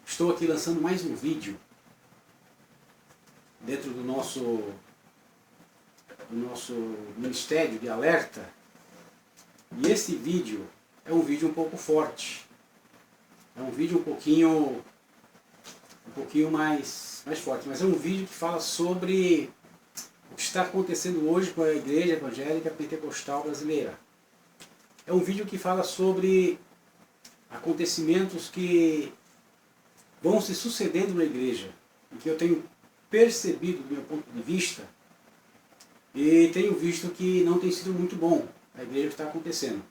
Estou aqui lançando mais um vídeo dentro do nosso Ministério de Alerta. E esse vídeo é um vídeo um pouco forte. É um vídeo um pouquinho mais forte, mas é um vídeo que fala sobre o que está acontecendo hoje com a Igreja Evangélica Pentecostal Brasileira. É um vídeo que fala sobre acontecimentos que vão se sucedendo na igreja, e que eu tenho percebido do meu ponto de vista, e tenho visto que não tem sido muito bom a igreja que está acontecendo.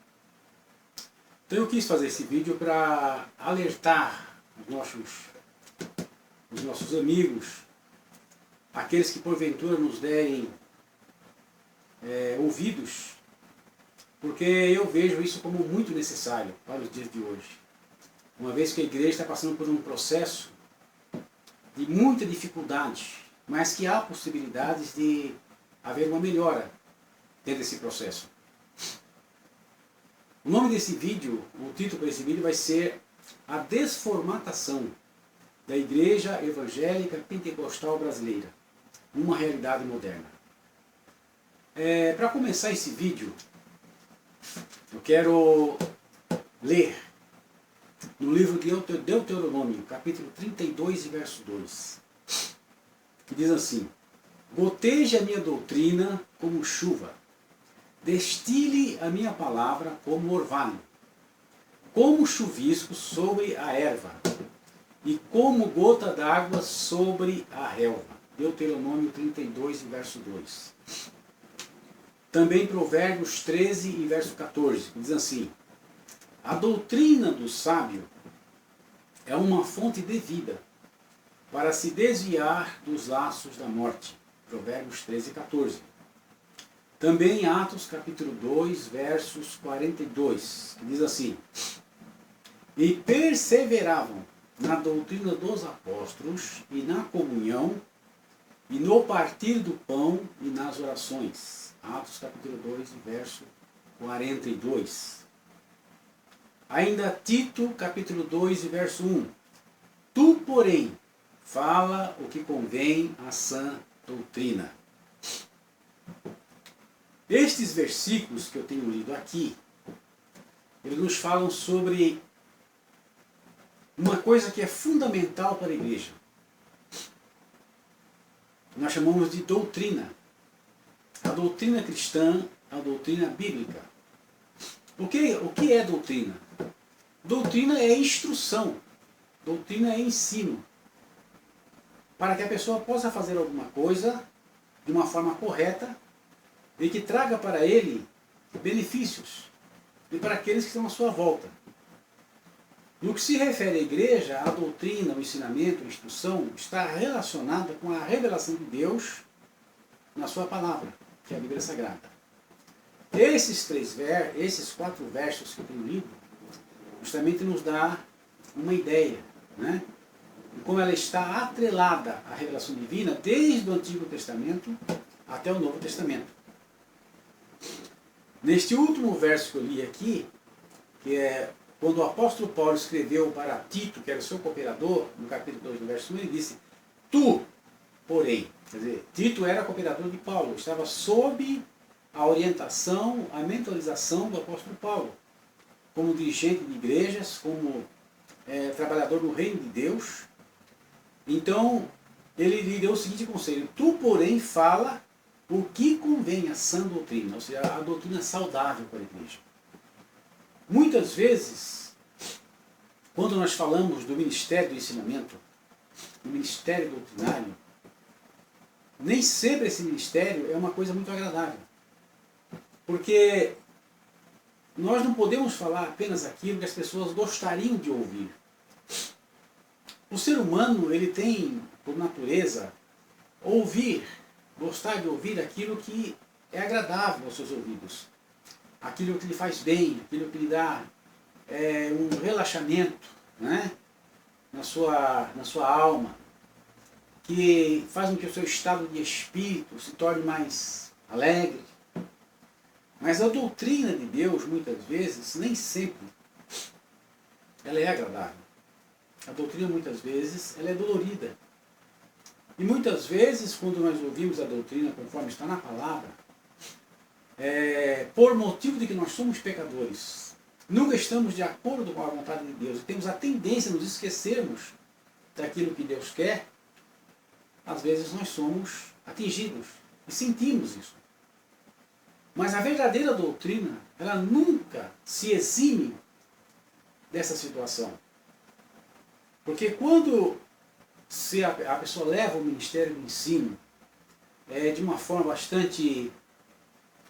Então eu quis fazer esse vídeo para alertar os nossos amigos, aqueles que porventura nos derem ouvidos, porque eu vejo isso como muito necessário para os dias de hoje. Uma vez que a igreja está passando por um processo de muita dificuldade, mas que há possibilidades de haver uma melhora dentro desse processo. O nome desse vídeo, o título para esse vídeo vai ser A Desformatação da Igreja Evangélica Pentecostal Brasileira, uma realidade moderna. Para começar esse vídeo, eu quero ler no livro de Deuteronômio, capítulo 32, verso 2, que diz assim: goteje a minha doutrina como chuva, destile a minha palavra como orvalho, como chuvisco sobre a erva, e como gota d'água sobre a relva. Deuteronômio 32, verso 2. Também Provérbios 13, verso 14, que diz assim: a doutrina do sábio é uma fonte de vida para se desviar dos laços da morte. Provérbios 13, 14. Também Atos capítulo 2, versos 42, que diz assim: e perseveravam na doutrina dos apóstolos e na comunhão e no partir do pão e nas orações. Atos capítulo 2, verso 42. Ainda Tito capítulo 2, verso 1. Tu, porém, fala o que convém à sã doutrina. Estes versículos que eu tenho lido aqui, eles nos falam sobre uma coisa que é fundamental para a igreja. Nós chamamos de doutrina. A doutrina cristã, a doutrina bíblica. O que é doutrina? Doutrina é instrução. Doutrina é ensino. Para que a pessoa possa fazer alguma coisa de uma forma correta e que traga para ele benefícios e para aqueles que estão à sua volta. No que se refere à igreja, a doutrina, o ensinamento, a instrução está relacionada com a revelação de Deus na sua palavra, que é a Bíblia Sagrada. Esses 4 versos que eu tenho lido, justamente nos dá uma ideia, né? De como ela está atrelada à revelação divina desde o Antigo Testamento até o Novo Testamento. Neste último verso que eu li aqui, que é quando o apóstolo Paulo escreveu para Tito, que era o seu cooperador, no capítulo 2, no verso 1, ele disse: tu, porém, quer dizer, Tito era cooperador de Paulo, estava sob a orientação, a mentorização do apóstolo Paulo, como dirigente de igrejas, como trabalhador no reino de Deus. Então, ele lhe deu o seguinte conselho: tu, porém, fala o que convém à sã doutrina, ou seja, a doutrina saudável para a igreja. Muitas vezes, quando nós falamos do ministério do ensinamento, do ministério doutrinário, nem sempre esse ministério é uma coisa muito agradável. Porque nós não podemos falar apenas aquilo que as pessoas gostariam de ouvir. O ser humano, ele tem, por natureza, gostar de ouvir aquilo que é agradável aos seus ouvidos. Aquilo que lhe faz bem, aquilo que lhe dá um relaxamento, né, na sua alma, que faz com que o seu estado de espírito se torne mais alegre. Mas a doutrina de Deus, muitas vezes, nem sempre, ela é agradável. A doutrina, muitas vezes, ela é dolorida. E muitas vezes, quando nós ouvimos a doutrina conforme está na palavra, por motivo de que nós somos pecadores, nunca estamos de acordo com a vontade de Deus, e temos a tendência a nos esquecermos daquilo que Deus quer, às vezes nós somos atingidos e sentimos isso. Mas a verdadeira doutrina, ela nunca se exime dessa situação. Porque quando a pessoa leva o ministério do ensino de uma forma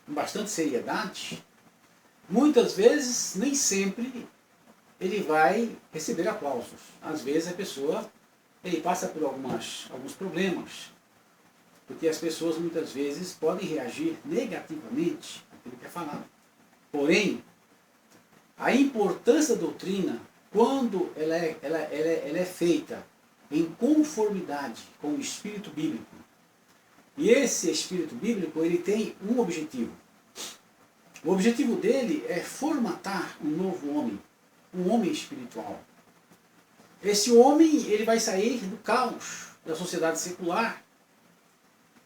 com bastante seriedade, muitas vezes, nem sempre, ele vai receber aplausos. Às vezes a pessoa passa por alguns problemas, porque as pessoas muitas vezes podem reagir negativamente àquilo que é falado. Porém, a importância da doutrina, quando ela é feita em conformidade com o Espírito Bíblico, e esse Espírito Bíblico ele tem um objetivo. O objetivo dele é formatar um novo homem, um homem espiritual. Esse homem ele vai sair do caos da sociedade secular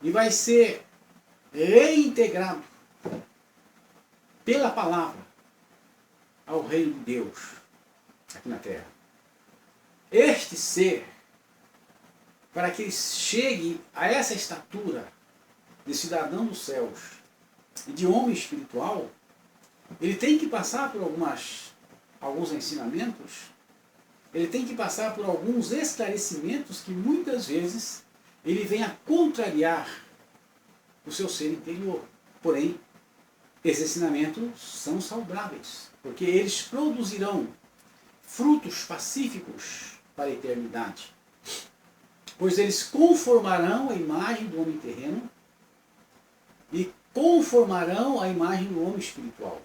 e vai ser reintegrado pela palavra ao reino de Deus aqui na terra. Este ser, para que ele chegue a essa estatura de cidadão dos céus e de homem espiritual, ele tem que passar por alguns ensinamentos, ele tem que passar por alguns esclarecimentos que muitas vezes ele vem a contrariar o seu ser interior. Porém, esses ensinamentos são saudáveis, porque eles produzirão frutos pacíficos para a eternidade. Pois eles conformarão a imagem do homem terreno e conformarão a imagem do homem espiritual.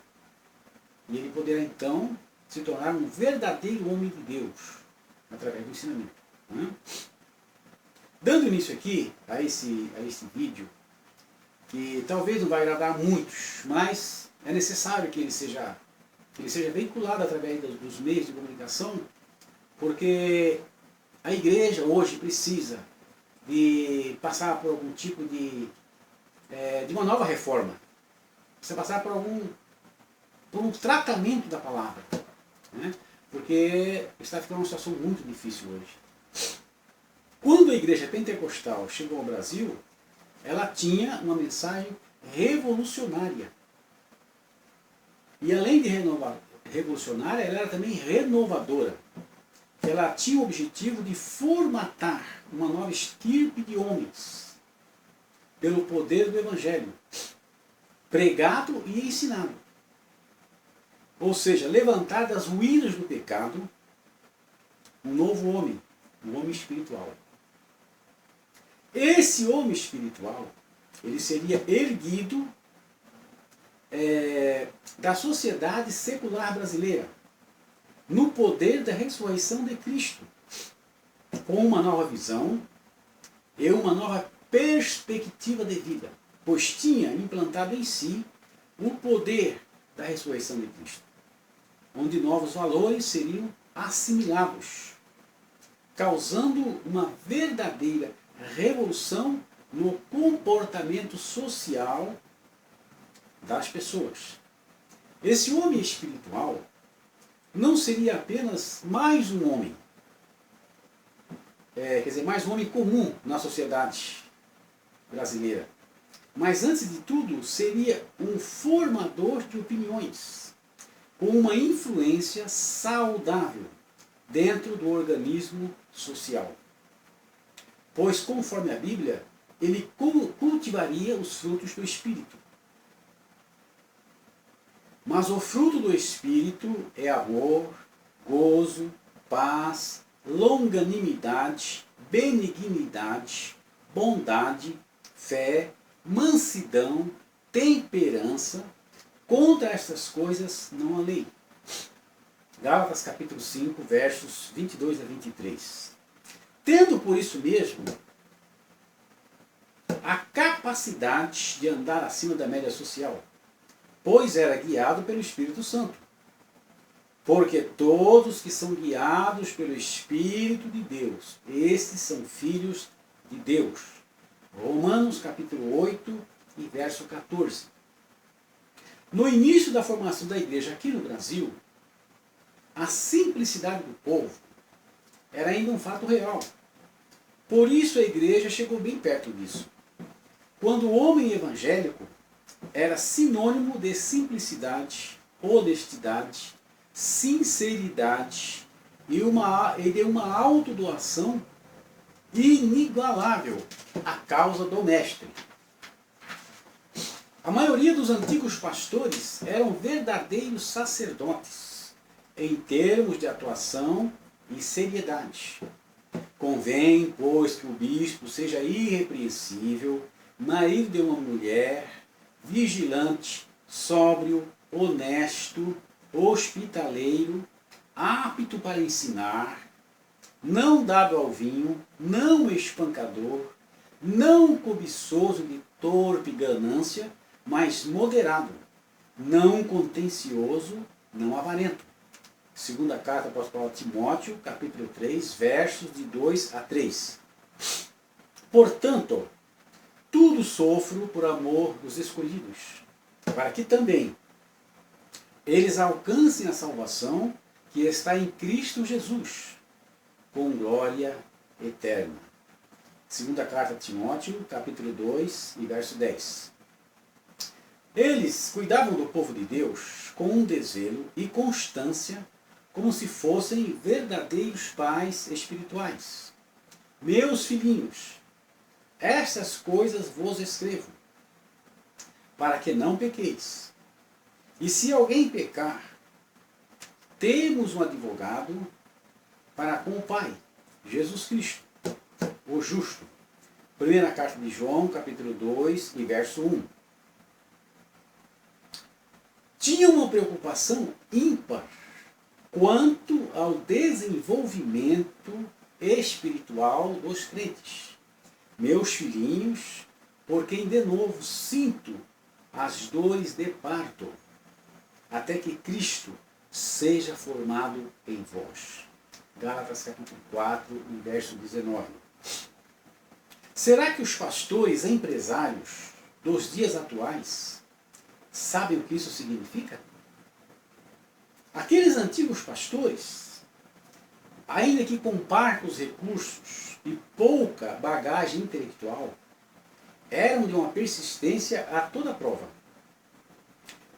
E ele poderá então se tornar um verdadeiro homem de Deus através do ensinamento. Dando início aqui a esse vídeo, que talvez não vai agradar a muitos, mas é necessário que ele seja veiculado através dos meios de comunicação, porque a igreja hoje precisa de passar por algum tipo de uma nova reforma. Precisa passar por um tratamento da palavra. Porque está ficando uma situação muito difícil hoje. Quando a igreja pentecostal chegou ao Brasil, ela tinha uma mensagem revolucionária. E além de revolucionária, ela era também renovadora. Ela tinha o objetivo de formatar uma nova estirpe de homens pelo poder do Evangelho, pregado e ensinado. Ou seja, levantar das ruínas do pecado um novo homem, um homem espiritual. Esse homem espiritual, ele seria erguido da sociedade secular brasileira, no poder da ressurreição de Cristo, com uma nova visão e uma nova perspectiva de vida, pois tinha implantado em si o poder da ressurreição de Cristo, onde novos valores seriam assimilados, causando uma verdadeira revolução no comportamento social das pessoas. Esse homem espiritual não seria apenas mais um homem, mais um homem comum na sociedade brasileira, mas antes de tudo seria um formador de opiniões, com uma influência saudável dentro do organismo social. Pois, conforme a Bíblia, ele cultivaria os frutos do Espírito. Mas o fruto do Espírito é amor, gozo, paz, longanimidade, benignidade, bondade, fé, mansidão, temperança. Contra estas coisas não há lei. Gálatas capítulo 5, versos 22 a 23. Tendo por isso mesmo a capacidade de andar acima da média social, pois era guiado pelo Espírito Santo. Porque todos que são guiados pelo Espírito de Deus, estes são filhos de Deus. Romanos capítulo 8 e verso 14. No início da formação da igreja aqui no Brasil, a simplicidade do povo era ainda um fato real. Por isso a igreja chegou bem perto disso. Quando o homem evangélico era sinônimo de simplicidade, honestidade, sinceridade e de uma autodoação inigualável à causa do mestre. A maioria dos antigos pastores eram verdadeiros sacerdotes, em termos de atuação e seriedade. Convém, pois, que o bispo seja irrepreensível, marido de uma mulher, vigilante, sóbrio, honesto, hospitaleiro, apto para ensinar, não dado ao vinho, não espancador, não cobiçoso de torpe ganância, mas moderado, não contencioso, não avarento. Segunda carta do apóstolo Timóteo, capítulo 3, versos de 2 a 3. Portanto, tudo sofro por amor dos escolhidos, para que também eles alcancem a salvação que está em Cristo Jesus, com glória eterna. Segunda carta a Timóteo, capítulo 2 e verso 10. Eles cuidavam do povo de Deus com um desvelo e constância, como se fossem verdadeiros pais espirituais. Meus filhinhos, estas coisas vos escrevo, para que não pequeis. E se alguém pecar, temos um advogado para com o Pai, Jesus Cristo, o justo. Primeira carta de João, capítulo 2 e verso 1. Tinha uma preocupação ímpar quanto ao desenvolvimento espiritual dos crentes. Meus filhinhos, por quem de novo sinto as dores de parto, até que Cristo seja formado em vós. Gálatas capítulo 4, verso 19. Será que os pastores empresários dos dias atuais sabem o que isso significa? Aqueles antigos pastores, ainda que com parcos recursos e pouca bagagem intelectual, eram de uma persistência a toda prova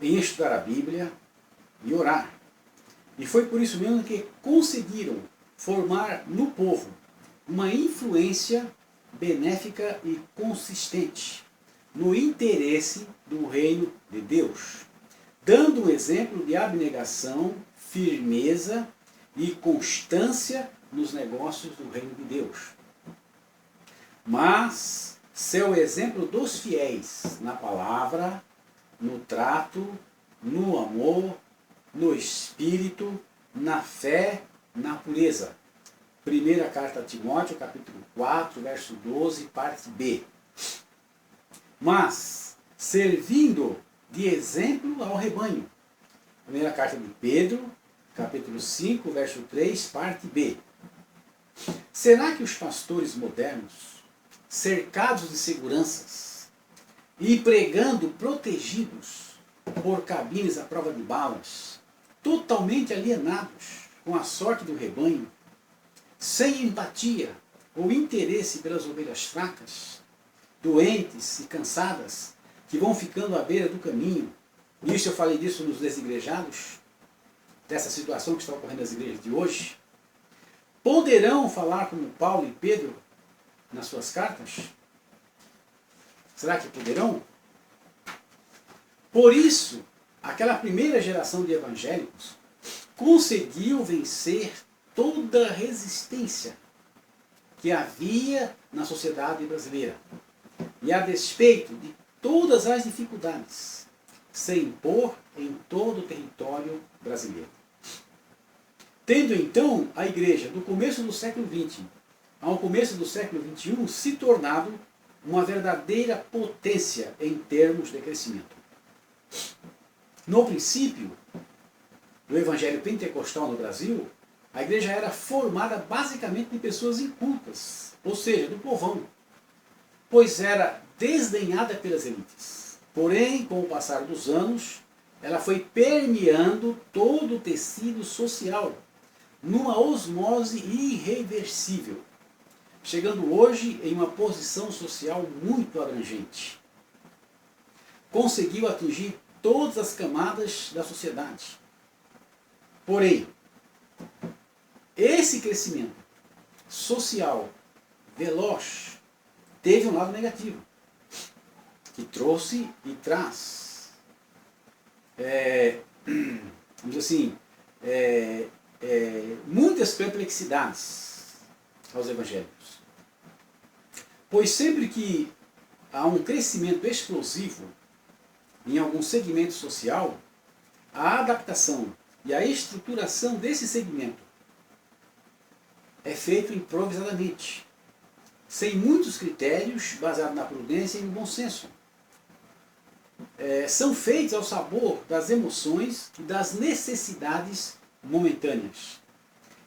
em estudar a Bíblia e orar. E foi por isso mesmo que conseguiram formar no povo uma influência benéfica e consistente no interesse do reino de Deus, dando um exemplo de abnegação, firmeza e constância nos negócios do reino de Deus. Mas seu exemplo dos fiéis na palavra, no trato, no amor, no espírito, na fé, na pureza. Primeira carta a Timóteo, capítulo 4, verso 12, parte B. Mas, servindo de exemplo ao rebanho. Primeira carta de Pedro, capítulo 5, verso 3, parte B. Será que os pastores modernos, cercados de seguranças e pregando protegidos por cabines à prova de balas, totalmente alienados com a sorte do rebanho, sem empatia ou interesse pelas ovelhas fracas, doentes e cansadas, que vão ficando à beira do caminho? Isso eu falei disso nos desigrejados, dessa situação que está ocorrendo nas igrejas de hoje. Poderão falar como Paulo e Pedro nas suas cartas? Será que poderão? Por isso, aquela primeira geração de evangélicos conseguiu vencer toda a resistência que havia na sociedade brasileira. E a despeito de todas as dificuldades, se impor em todo o território brasileiro. Tendo então a igreja do começo do século XX ao começo do século XXI se tornado uma verdadeira potência em termos de crescimento. No princípio, do evangelho pentecostal no Brasil, a igreja era formada basicamente de pessoas incultas, ou seja, do povão, pois era desdenhada pelas elites. Porém, com o passar dos anos, ela foi permeando todo o tecido social, numa osmose irreversível, chegando hoje em uma posição social muito abrangente. Conseguiu atingir todas as camadas da sociedade. Porém, esse crescimento social veloz teve um lado negativo, que trouxe e traz, vamos dizer assim, muitas perplexidades aos evangélicos. Pois sempre que há um crescimento explosivo em algum segmento social, a adaptação e a estruturação desse segmento é feito improvisadamente, sem muitos critérios, baseado na prudência e no bom senso. São feitos ao sabor das emoções e das necessidades momentâneas.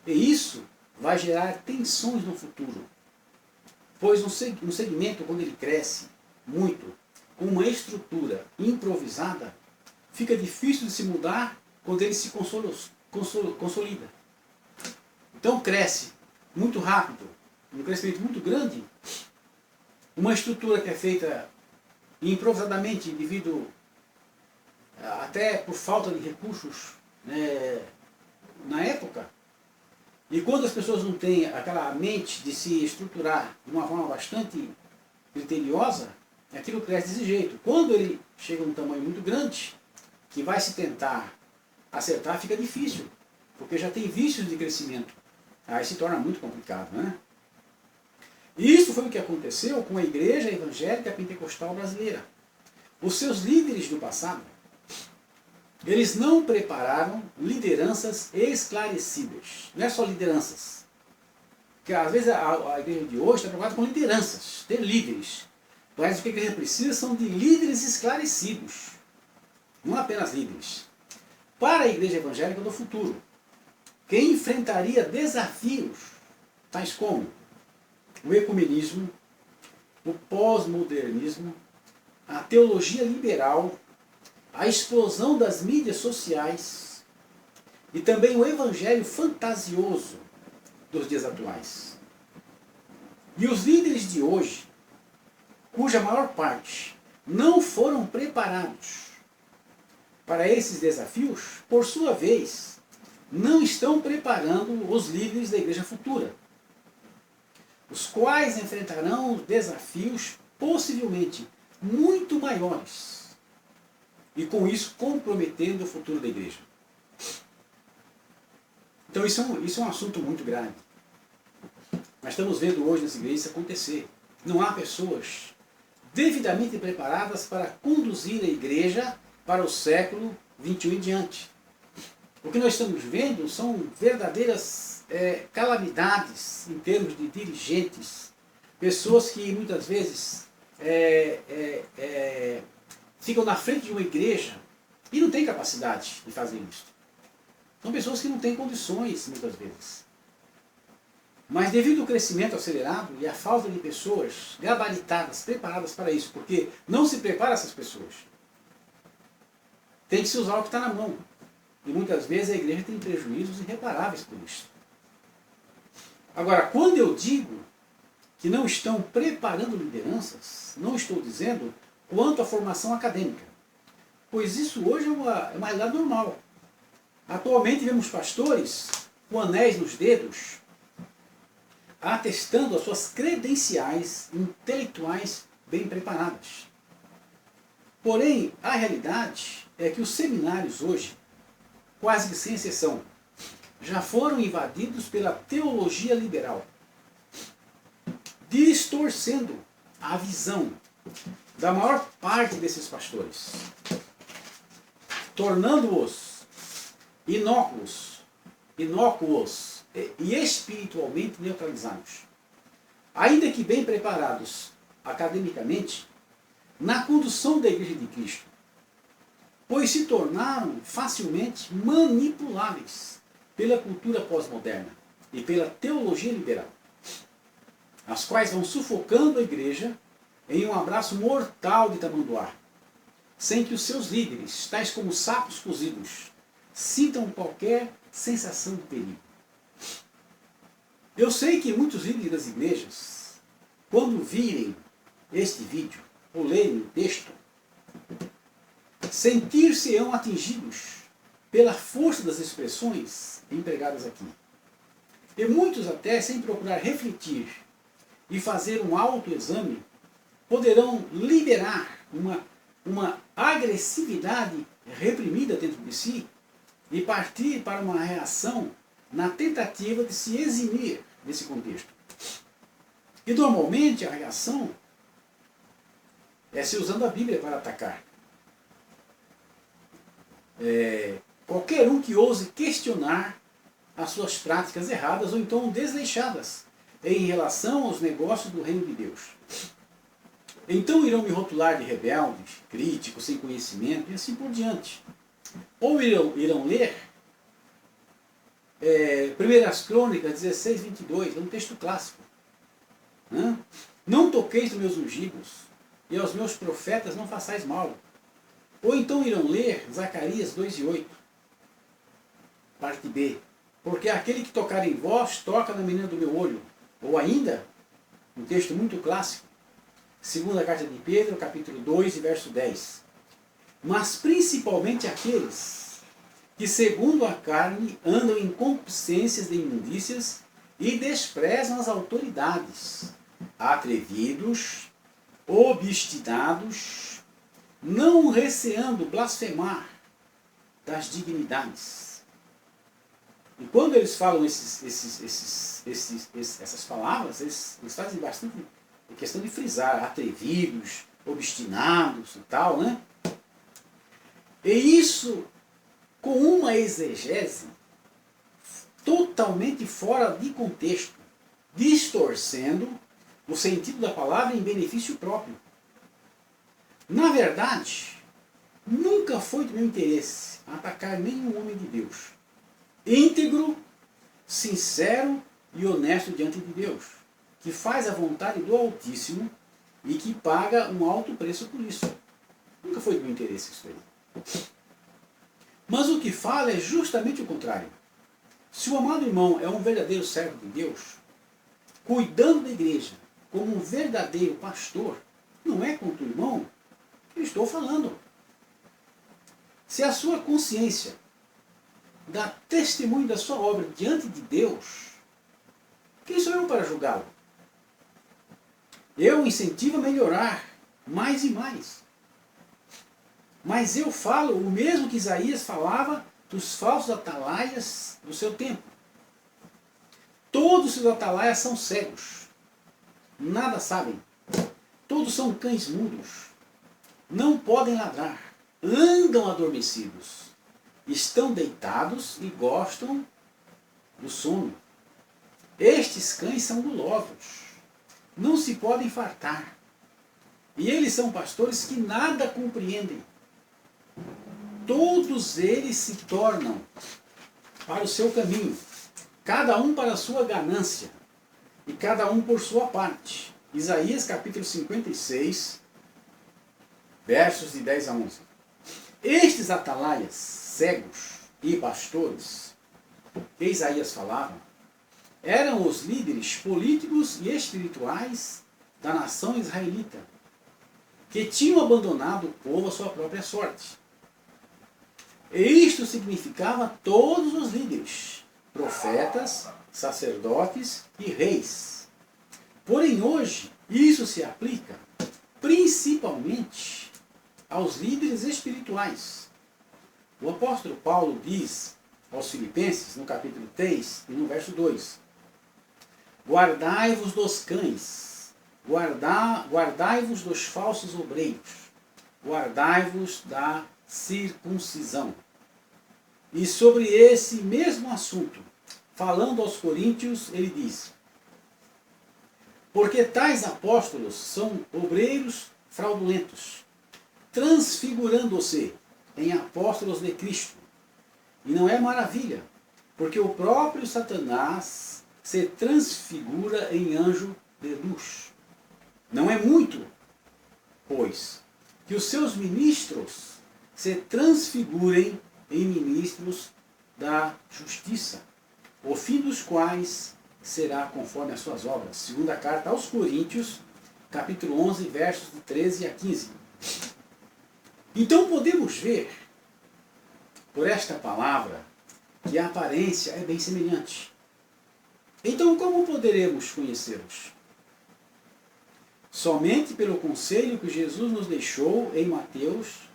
E isso vai gerar tensões no futuro, pois um segmento, quando ele cresce muito, com uma estrutura improvisada, fica difícil de se mudar quando ele se consolida. Então cresce muito rápido, um crescimento muito grande, uma estrutura que é feita improvisadamente devido até por falta de recursos, né, na época. E quando as pessoas não têm aquela mente de se estruturar de uma forma bastante criteriosa, aquilo cresce desse jeito. Quando ele chega a um tamanho muito grande, que vai se tentar acertar, fica difícil, porque já tem vícios de crescimento. Aí se torna muito complicado, né? Isso foi o que aconteceu com a Igreja Evangélica Pentecostal Brasileira. Os seus líderes do passado, eles não prepararam lideranças esclarecidas. Não é só lideranças. Porque às vezes a igreja de hoje está preocupada com lideranças, ter líderes. Mas o que a igreja precisa são de líderes esclarecidos. Não apenas líderes. Para a igreja evangélica do futuro, que enfrentaria desafios tais como o ecumenismo, o pós-modernismo, a teologia liberal, a explosão das mídias sociais e também o evangelho fantasioso dos dias atuais. E os líderes de hoje, cuja maior parte não foram preparados para esses desafios, por sua vez, não estão preparando os líderes da igreja futura, os quais enfrentarão desafios possivelmente muito maiores e com isso comprometendo o futuro da igreja. Então isso é um assunto muito grave. Nós estamos vendo hoje nas igrejas isso acontecer. Não há pessoas devidamente preparadas para conduzir a igreja para o século XXI em diante. O que nós estamos vendo são verdadeiras calamidades em termos de dirigentes, pessoas que muitas vezes ficam na frente de uma igreja e não têm capacidade de fazer isso. São pessoas que não têm condições, muitas vezes. Mas devido ao crescimento acelerado e à falta de pessoas gabaritadas, preparadas para isso, porque não se prepara essas pessoas, tem que se usar o que está na mão. E muitas vezes a igreja tem prejuízos irreparáveis por isso. Agora, quando eu digo que não estão preparando lideranças, não estou dizendo quanto à formação acadêmica, pois isso hoje é uma realidade normal. Atualmente vemos pastores com anéis nos dedos, atestando as suas credenciais intelectuais bem preparadas. Porém, a realidade é que os seminários hoje, quase que sem exceção, já foram invadidos pela teologia liberal, distorcendo a visão da maior parte desses pastores, tornando-os inócuos e espiritualmente neutralizados. Ainda que bem preparados academicamente, na condução da Igreja de Cristo, pois se tornaram facilmente manipuláveis pela cultura pós-moderna e pela teologia liberal, as quais vão sufocando a igreja em um abraço mortal de tamanduá, sem que os seus líderes, tais como sapos cozidos, sintam qualquer sensação de perigo. Eu sei que muitos líderes das igrejas, quando virem este vídeo ou lerem o texto, sentir-se-ão atingidos pela força das expressões empregadas aqui. E muitos até, sem procurar refletir e fazer um autoexame, poderão liberar uma agressividade reprimida dentro de si e partir para uma reação na tentativa de se eximir desse contexto. E normalmente a reação é se usando a Bíblia para atacar. Qualquer um que ouse questionar as suas práticas erradas ou então desleixadas em relação aos negócios do reino de Deus. Então irão me rotular de rebelde, crítico, sem conhecimento e assim por diante. Ou irão ler 1 Crônicas 16, 22, é um texto clássico. Não toqueis nos meus ungidos, e aos meus profetas não façais mal. Ou então irão ler Zacarias 2 e 8, parte B. Porque aquele que tocar em vós, toca na menina do meu olho. Ou ainda, um texto muito clássico, segunda carta de Pedro, capítulo 2 e verso 10. Mas principalmente aqueles que, segundo a carne, andam em concupiscências de imundícias e desprezam as autoridades, atrevidos, obstinados, não receando blasfemar das dignidades. E quando eles falam essas palavras, eles fazem bastante questão de frisar, atrevidos, obstinados e tal, né? E isso com uma exegese totalmente fora de contexto, distorcendo o sentido da palavra em benefício próprio. Na verdade, nunca foi do meu interesse atacar nenhum homem de Deus, íntegro, sincero e honesto diante de Deus, que faz a vontade do Altíssimo e que paga um alto preço por isso. Nunca foi do meu interesse isso aí. Mas o que fala é justamente o contrário. Se o amado irmão é um verdadeiro servo de Deus, cuidando da igreja como um verdadeiro pastor, não é contra o irmão que eu estou falando. Se a sua consciência dá testemunho da sua obra diante de Deus, quem sou eu para julgá-lo? Eu incentivo a melhorar mais e mais. Mas eu falo o mesmo que Isaías falava dos falsos atalaias do seu tempo. Todos os atalaias são cegos, nada sabem. Todos são cães mudos, não podem ladrar, andam adormecidos, estão deitados e gostam do sono. Estes cães são gulosos, não se podem fartar. E eles são pastores que nada compreendem. Todos eles se tornam para o seu caminho, cada um para a sua ganância, e cada um por sua parte. Isaías capítulo 56, versos de 10 a 11. Estes atalaias, cegos e pastores, que Isaías falava, eram os líderes políticos e espirituais da nação israelita, que tinham abandonado o povo à sua própria sorte. E isto significava todos os líderes, profetas, sacerdotes e reis. Porém hoje, isso se aplica principalmente aos líderes espirituais. O apóstolo Paulo diz aos Filipenses, no capítulo 3 e no verso 2, guardai-vos dos cães, guardai-vos dos falsos obreiros, guardai-vos da circuncisão. E sobre esse mesmo assunto, falando aos coríntios, ele diz, porque tais apóstolos são obreiros fraudulentos, transfigurando-se em apóstolos de Cristo. E não é maravilha, porque o próprio Satanás se transfigura em anjo de luz. Não é muito, pois, que os seus ministros se transfigurem em ministros da justiça, o fim dos quais será conforme as suas obras. Segunda carta aos Coríntios, capítulo 11, versos de 13 a 15. Então podemos ver, por esta palavra, que a aparência é bem semelhante. Então como poderemos conhecê-los? Somente pelo conselho que Jesus nos deixou em Mateus,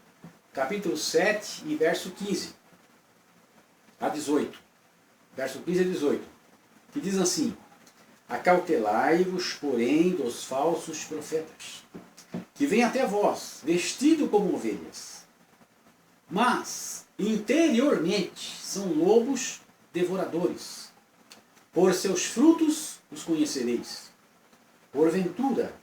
capítulo 7 e verso 15 a 18. Verso 15 a 18. Que diz assim: acautelai-vos, porém, dos falsos profetas, que vêm até vós, vestido como ovelhas, mas interiormente são lobos devoradores. Por seus frutos os conhecereis. Porventura,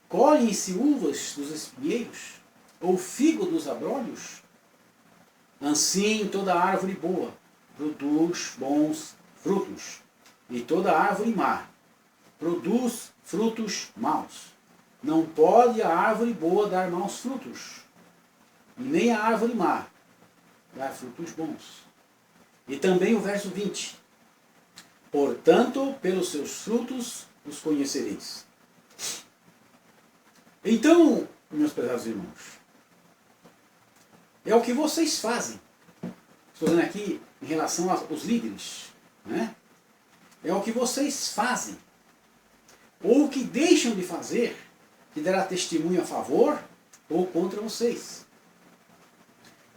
colhem-se uvas dos espinheiros, ou figo dos abrolhos? Assim toda árvore boa produz bons frutos, e toda árvore má produz frutos maus. Não pode a árvore boa dar maus frutos, e nem a árvore má dar frutos bons. E também o verso 20. Portanto, pelos seus frutos os conhecereis. Então, meus prezados irmãos, é o que vocês fazem. Estou dizendo aqui em relação aos líderes, né? É o que vocês fazem, ou o que deixam de fazer, que dará testemunho a favor ou contra vocês.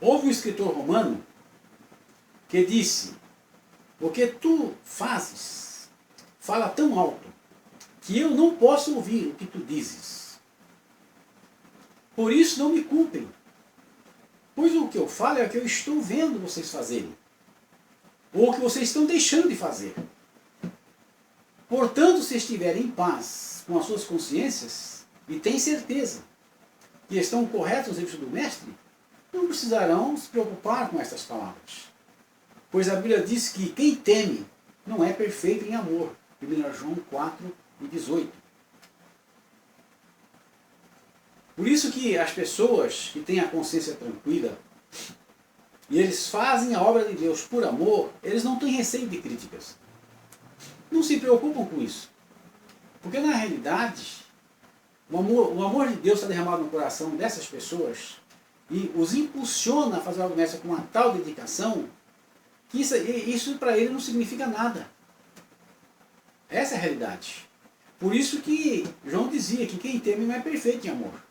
Houve um escritor romano que disse: o que tu fazes fala tão alto que eu não posso ouvir o que tu dizes. Por isso não me culpem, pois o que eu falo é o que eu estou vendo vocês fazerem, ou o que vocês estão deixando de fazer. Portanto, se estiverem em paz com as suas consciências e têm certeza que estão corretos nos livros do Mestre, não precisarão se preocupar com estas palavras. Pois a Bíblia diz que quem teme não é perfeito em amor. 1 João 4 e 18. Por isso que as pessoas que têm a consciência tranquila e eles fazem a obra de Deus por amor, eles não têm receio de críticas. Não se preocupam com isso. Porque na realidade, o amor de Deus está derramado no coração dessas pessoas e os impulsiona a fazer algo nessa com uma tal dedicação que isso para ele não significa nada. Essa é a realidade. Por isso que João dizia que quem teme não é perfeito em amor.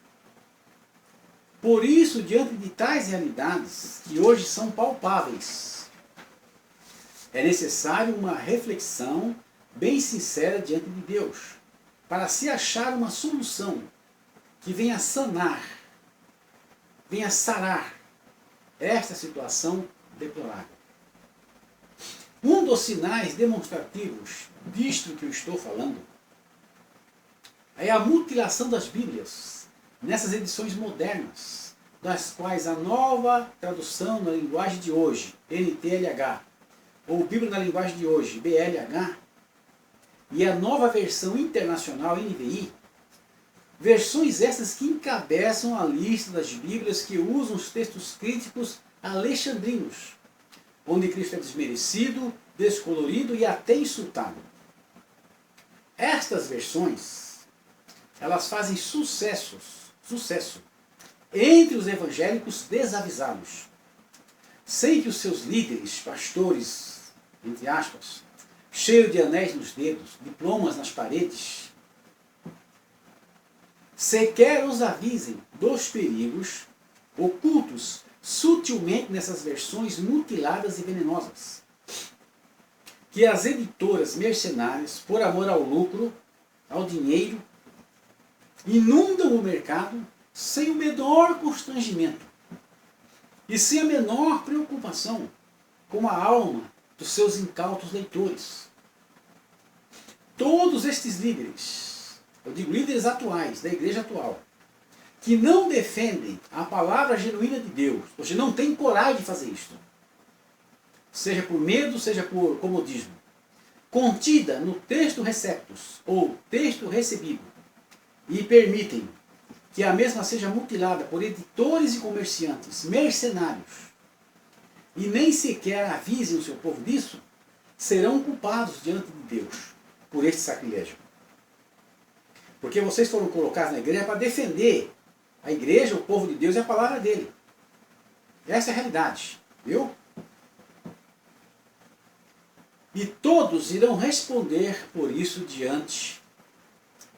Por isso, diante de tais realidades, que hoje são palpáveis, é necessário uma reflexão bem sincera diante de Deus, para se achar uma solução que venha sanar, venha sarar esta situação deplorável. Um dos sinais demonstrativos disto que eu estou falando é a mutilação das Bíblias nessas edições modernas, das quais a nova tradução na linguagem de hoje, NTLH, ou Bíblia na linguagem de hoje, BLH, e a nova versão internacional, NVI, versões essas que encabeçam a lista das Bíblias que usam os textos críticos alexandrinos, onde Cristo é desmerecido, descolorido e até insultado. Estas versões, elas fazem sucesso entre os evangélicos desavisados, sem que os seus líderes, pastores, entre aspas, cheios de anéis nos dedos, diplomas nas paredes, sequer os avisem dos perigos ocultos sutilmente nessas versões mutiladas e venenosas, que as editoras mercenárias, por amor ao lucro, ao dinheiro, inundam o mercado sem o menor constrangimento e sem a menor preocupação com a alma dos seus incautos leitores. Todos estes líderes, eu digo líderes atuais, da igreja atual, que não defendem a palavra genuína de Deus, ou seja, não têm coragem de fazer isto, seja por medo, seja por comodismo, contida no texto receptus, ou texto recebido, e permitem que a mesma seja mutilada por editores e comerciantes mercenários, e nem sequer avisem o seu povo disso, serão culpados diante de Deus por este sacrilégio. Porque vocês foram colocados na igreja para defender a igreja, o povo de Deus e a palavra dele. Essa é a realidade, viu? E todos irão responder por isso diante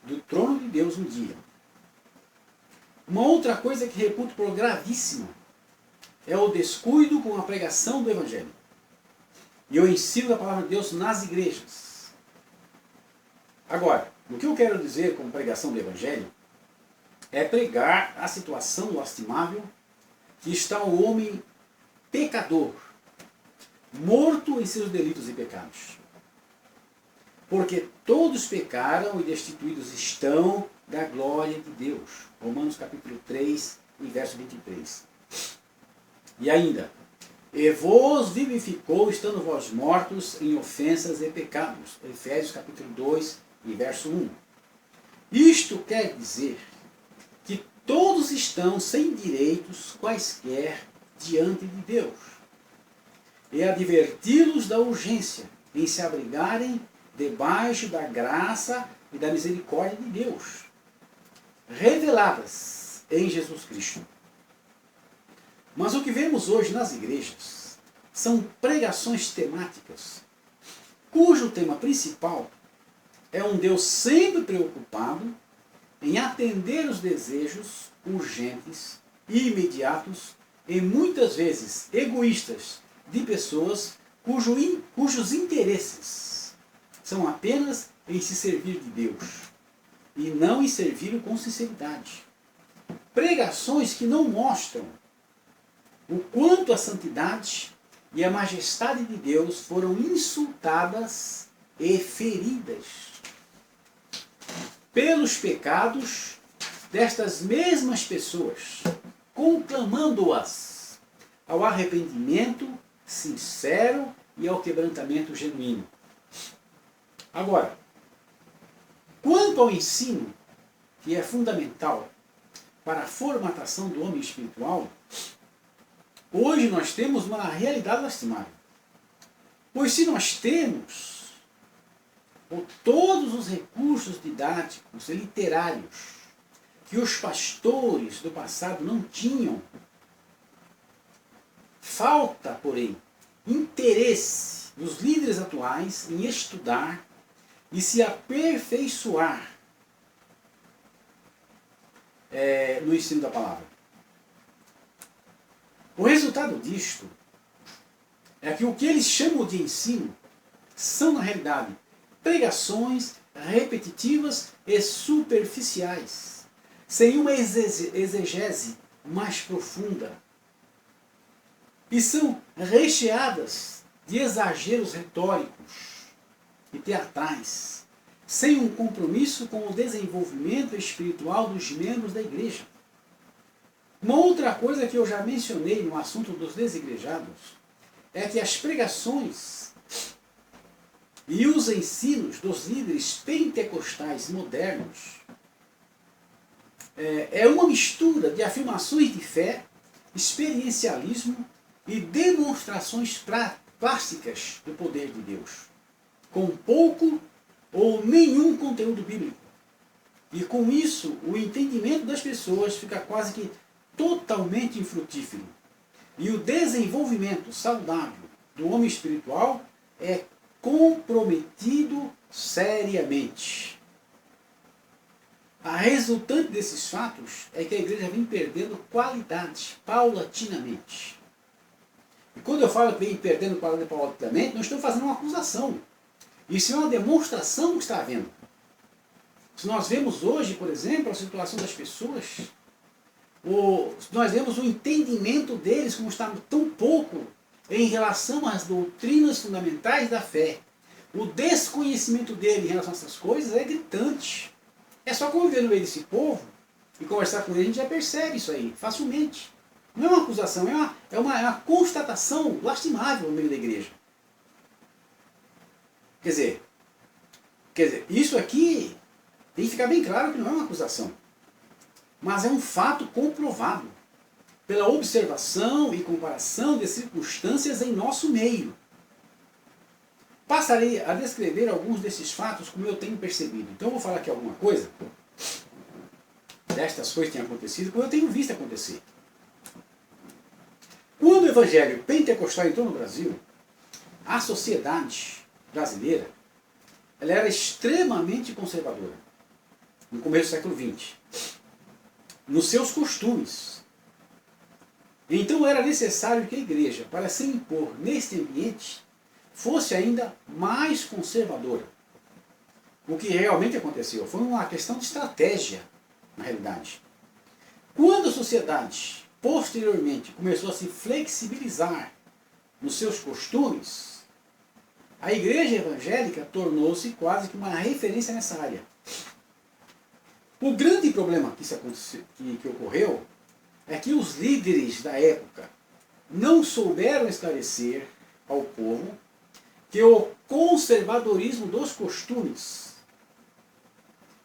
do trono de Deus um dia. Uma outra coisa que reputo por gravíssima é o descuido com a pregação do Evangelho e o ensino da palavra de Deus nas igrejas. Agora, o que eu quero dizer com pregação do Evangelho é pregar a situação lastimável que está o homem pecador, morto em seus delitos e pecados. Porque todos pecaram e destituídos estão da glória de Deus. Romanos capítulo 3, e verso 23. E ainda, e vos vivificou, estando vós mortos em ofensas e pecados. Efésios capítulo 2, e verso 1. Isto quer dizer que todos estão sem direitos quaisquer diante de Deus. E adverti-los da urgência em se abrigarem debaixo da graça e da misericórdia de Deus, reveladas em Jesus Cristo. Mas o que vemos hoje nas igrejas são pregações temáticas, cujo tema principal é um Deus sempre preocupado em atender os desejos urgentes e imediatos e muitas vezes egoístas de pessoas cujos interesses são apenas em se servir de Deus e não em servi-lo com sinceridade. Pregações que não mostram o quanto a santidade e a majestade de Deus foram insultadas e feridas pelos pecados destas mesmas pessoas, conclamando-as ao arrependimento sincero e ao quebrantamento genuíno. Agora, quanto ao ensino, que é fundamental para a formatação do homem espiritual, hoje nós temos uma realidade lastimável. Pois se nós temos todos os recursos didáticos e literários que os pastores do passado não tinham, falta, porém, interesse dos líderes atuais em estudar e se aperfeiçoar no ensino da palavra. O resultado disto é que o que eles chamam de ensino são, na realidade, pregações repetitivas e superficiais, sem uma exegese mais profunda. E são recheadas de exageros retóricos e teatrais, sem um compromisso com o desenvolvimento espiritual dos membros da igreja. Uma outra coisa que eu já mencionei no assunto dos desigrejados é que as pregações e os ensinos dos líderes pentecostais modernos é uma mistura de afirmações de fé, experiencialismo e demonstrações plásticas do poder de Deus, com pouco ou nenhum conteúdo bíblico. E com isso, o entendimento das pessoas fica quase que totalmente infrutífero. E o desenvolvimento saudável do homem espiritual é comprometido seriamente. A resultante desses fatos é que a igreja vem perdendo qualidade paulatinamente. E quando eu falo que vem perdendo qualidade paulatinamente, não estou fazendo uma acusação. Isso é uma demonstração do que está havendo. Se nós vemos hoje, por exemplo, a situação das pessoas, nós vemos o entendimento deles como está tão pouco em relação às doutrinas fundamentais da fé. O desconhecimento dele em relação a essas coisas é gritante. É só conviver no meio desse povo e conversar com ele, a gente já percebe isso aí, facilmente. Não é uma acusação, é uma constatação lastimável no meio da igreja. Quer dizer, isso aqui tem que ficar bem claro que não é uma acusação, mas é um fato comprovado pela observação e comparação de circunstâncias em nosso meio. Passarei a descrever alguns desses fatos como eu tenho percebido. Então eu vou falar aqui alguma coisa destas coisas que têm acontecido, como eu tenho visto acontecer. Quando o evangelho pentecostal entrou no Brasil, a sociedade brasileira ela era extremamente conservadora, no começo do século XX, nos seus costumes. Então era necessário que a igreja, para se impor neste ambiente, fosse ainda mais conservadora. O que realmente aconteceu foi uma questão de estratégia, na realidade. Quando a sociedade, posteriormente, começou a se flexibilizar nos seus costumes, a igreja evangélica tornou-se quase que uma referência nessa área. O grande problema que ocorreu é que os líderes da época não souberam esclarecer ao povo que o conservadorismo dos costumes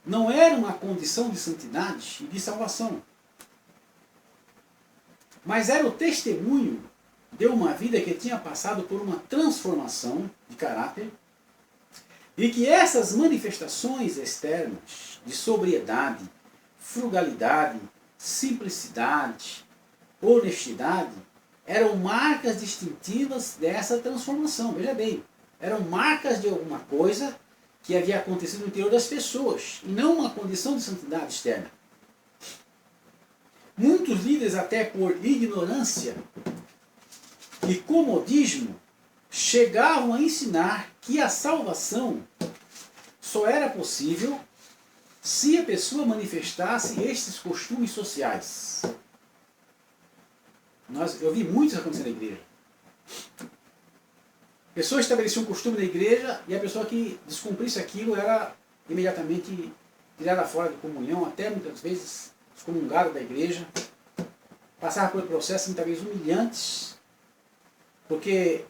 não era uma condição de santidade e de salvação, mas era o testemunho de uma vida que tinha passado por uma transformação de caráter e que essas manifestações externas de sobriedade, frugalidade, simplicidade, honestidade eram marcas distintivas dessa transformação. Veja bem, eram marcas de alguma coisa que havia acontecido no interior das pessoas e não uma condição de santidade externa. Muitos líderes, até por ignorância e comodismo, chegavam a ensinar que a salvação só era possível se a pessoa manifestasse estes costumes sociais. Eu vi muito isso acontecer na igreja. Pessoas estabeleciam um costume na igreja e a pessoa que descumprisse aquilo era imediatamente tirada fora de comunhão, até muitas vezes excomungada da igreja. Passava por processos muitas vezes humilhantes, porque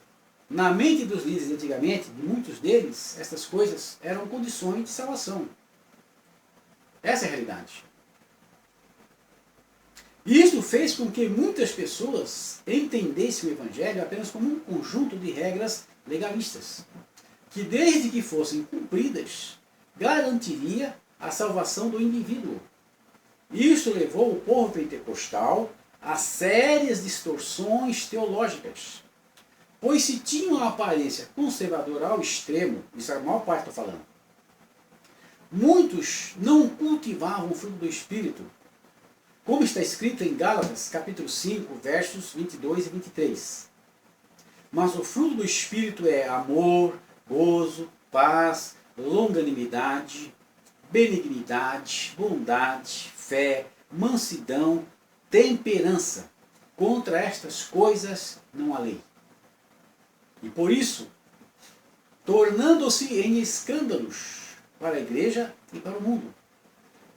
na mente dos líderes antigamente, de muitos deles, essas coisas eram condições de salvação. Essa é a realidade. Isso fez com que muitas pessoas entendessem o Evangelho apenas como um conjunto de regras legalistas, que desde que fossem cumpridas, garantiria a salvação do indivíduo. Isso levou o povo pentecostal a sérias distorções teológicas, pois se tinha uma aparência conservadora ao extremo, isso é a maior parte estou falando, muitos não cultivavam o fruto do Espírito, como está escrito em Gálatas, capítulo 5, versos 22 e 23. Mas o fruto do Espírito é amor, gozo, paz, longanimidade, benignidade, bondade, fé, mansidão, temperança. Contra estas coisas não há lei. E por isso, tornando-se em escândalos para a igreja e para o mundo,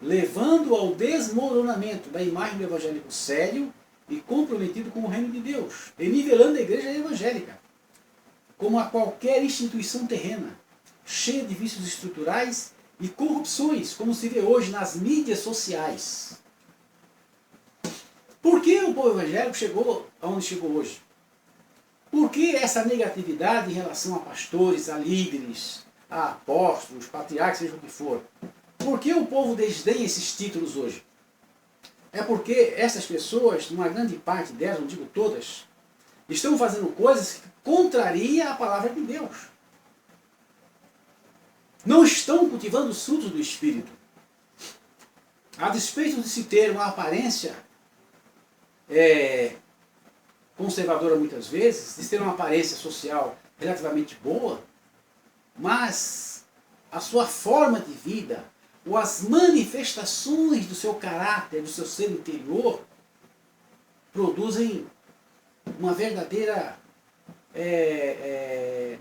levando ao desmoronamento da imagem do evangélico sério e comprometido com o reino de Deus, e nivelando a igreja evangélica como a qualquer instituição terrena, cheia de vícios estruturais e corrupções, como se vê hoje nas mídias sociais. Por que o povo evangélico chegou aonde chegou hoje? Por que essa negatividade em relação a pastores, a líderes, a apóstolos, patriarcas, seja o que for? Por que o povo desdenha esses títulos hoje? É porque essas pessoas, numa grande parte delas, não digo todas, estão fazendo coisas que contrariam a palavra de Deus. Não estão cultivando os frutos do Espírito. A despeito de se ter uma aparência conservadora muitas vezes, de se ter uma aparência social relativamente boa, mas a sua forma de vida, ou as manifestações do seu caráter, do seu ser interior, produzem uma verdadeira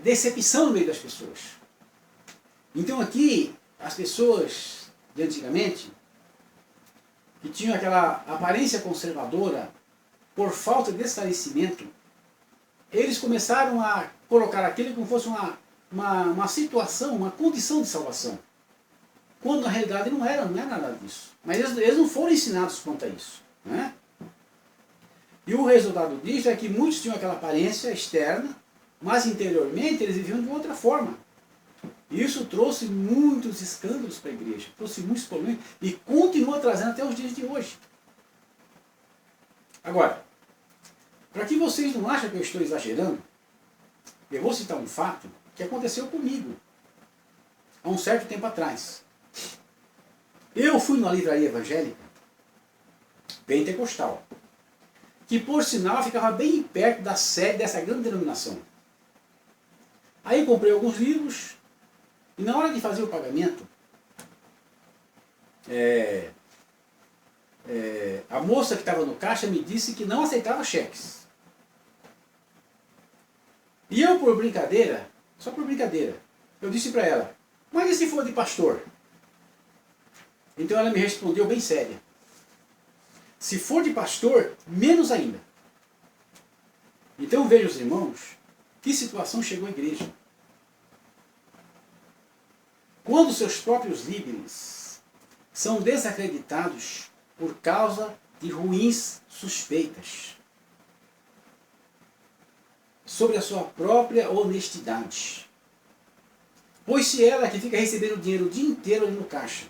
decepção no meio das pessoas. Então aqui, as pessoas de antigamente, que tinham aquela aparência conservadora, por falta de esclarecimento, eles começaram a colocar aquilo como fosse uma situação, uma condição de salvação. Quando na realidade não era nada disso. Mas eles não foram ensinados quanto a isso. Né? E o resultado disso é que muitos tinham aquela aparência externa, mas interiormente eles viviam de outra forma. E isso trouxe muitos escândalos para a igreja, trouxe muitos problemas e continua trazendo até os dias de hoje. Agora, para que vocês não achem que eu estou exagerando, eu vou citar um fato que aconteceu comigo há um certo tempo atrás. Eu fui numa livraria evangélica pentecostal, que por sinal ficava bem perto da sede dessa grande denominação. Aí eu comprei alguns livros e na hora de fazer o pagamento, a moça que estava no caixa me disse que não aceitava cheques. E eu, por brincadeira, só por brincadeira, eu disse para ela, mas e se for de pastor? Então ela me respondeu bem séria. Se for de pastor, menos ainda. Então veja os irmãos, que situação chegou à igreja. Quando seus próprios líderes são desacreditados por causa de ruins suspeitas sobre a sua própria honestidade. Pois se ela que fica recebendo dinheiro o dia inteiro ali no caixa,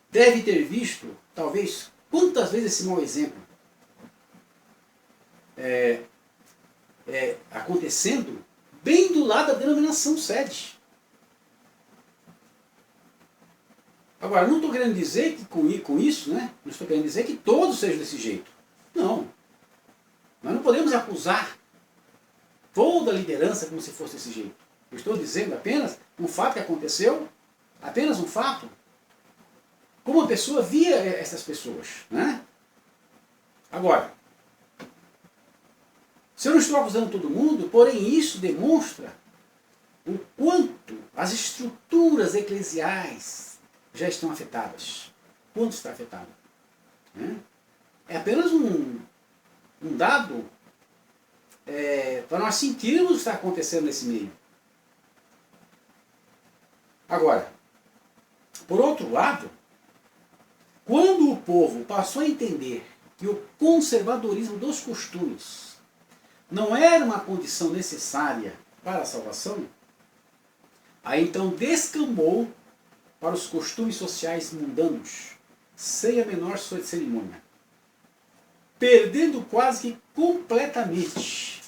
deve ter visto, talvez, quantas vezes esse mau exemplo acontecendo bem do lado da denominação sede. Agora, não estou querendo dizer que com isso, né, não estou querendo dizer que todos sejam desse jeito. Não. Nós não podemos acusar toda a liderança como se fosse desse jeito. Eu estou dizendo apenas um fato que aconteceu, apenas um fato. Como a pessoa via essas pessoas. Né? Agora, se eu não estou acusando todo mundo, porém isso demonstra o quanto as estruturas eclesiais já estão afetadas. Quanto está afetado? Né? É apenas um dado para nós sentirmos o que está acontecendo nesse meio. Agora, por outro lado, quando o povo passou a entender que o conservadorismo dos costumes não era uma condição necessária para a salvação, aí então descambou para os costumes sociais mundanos, sem a menor cerimônia, perdendo quase que completamente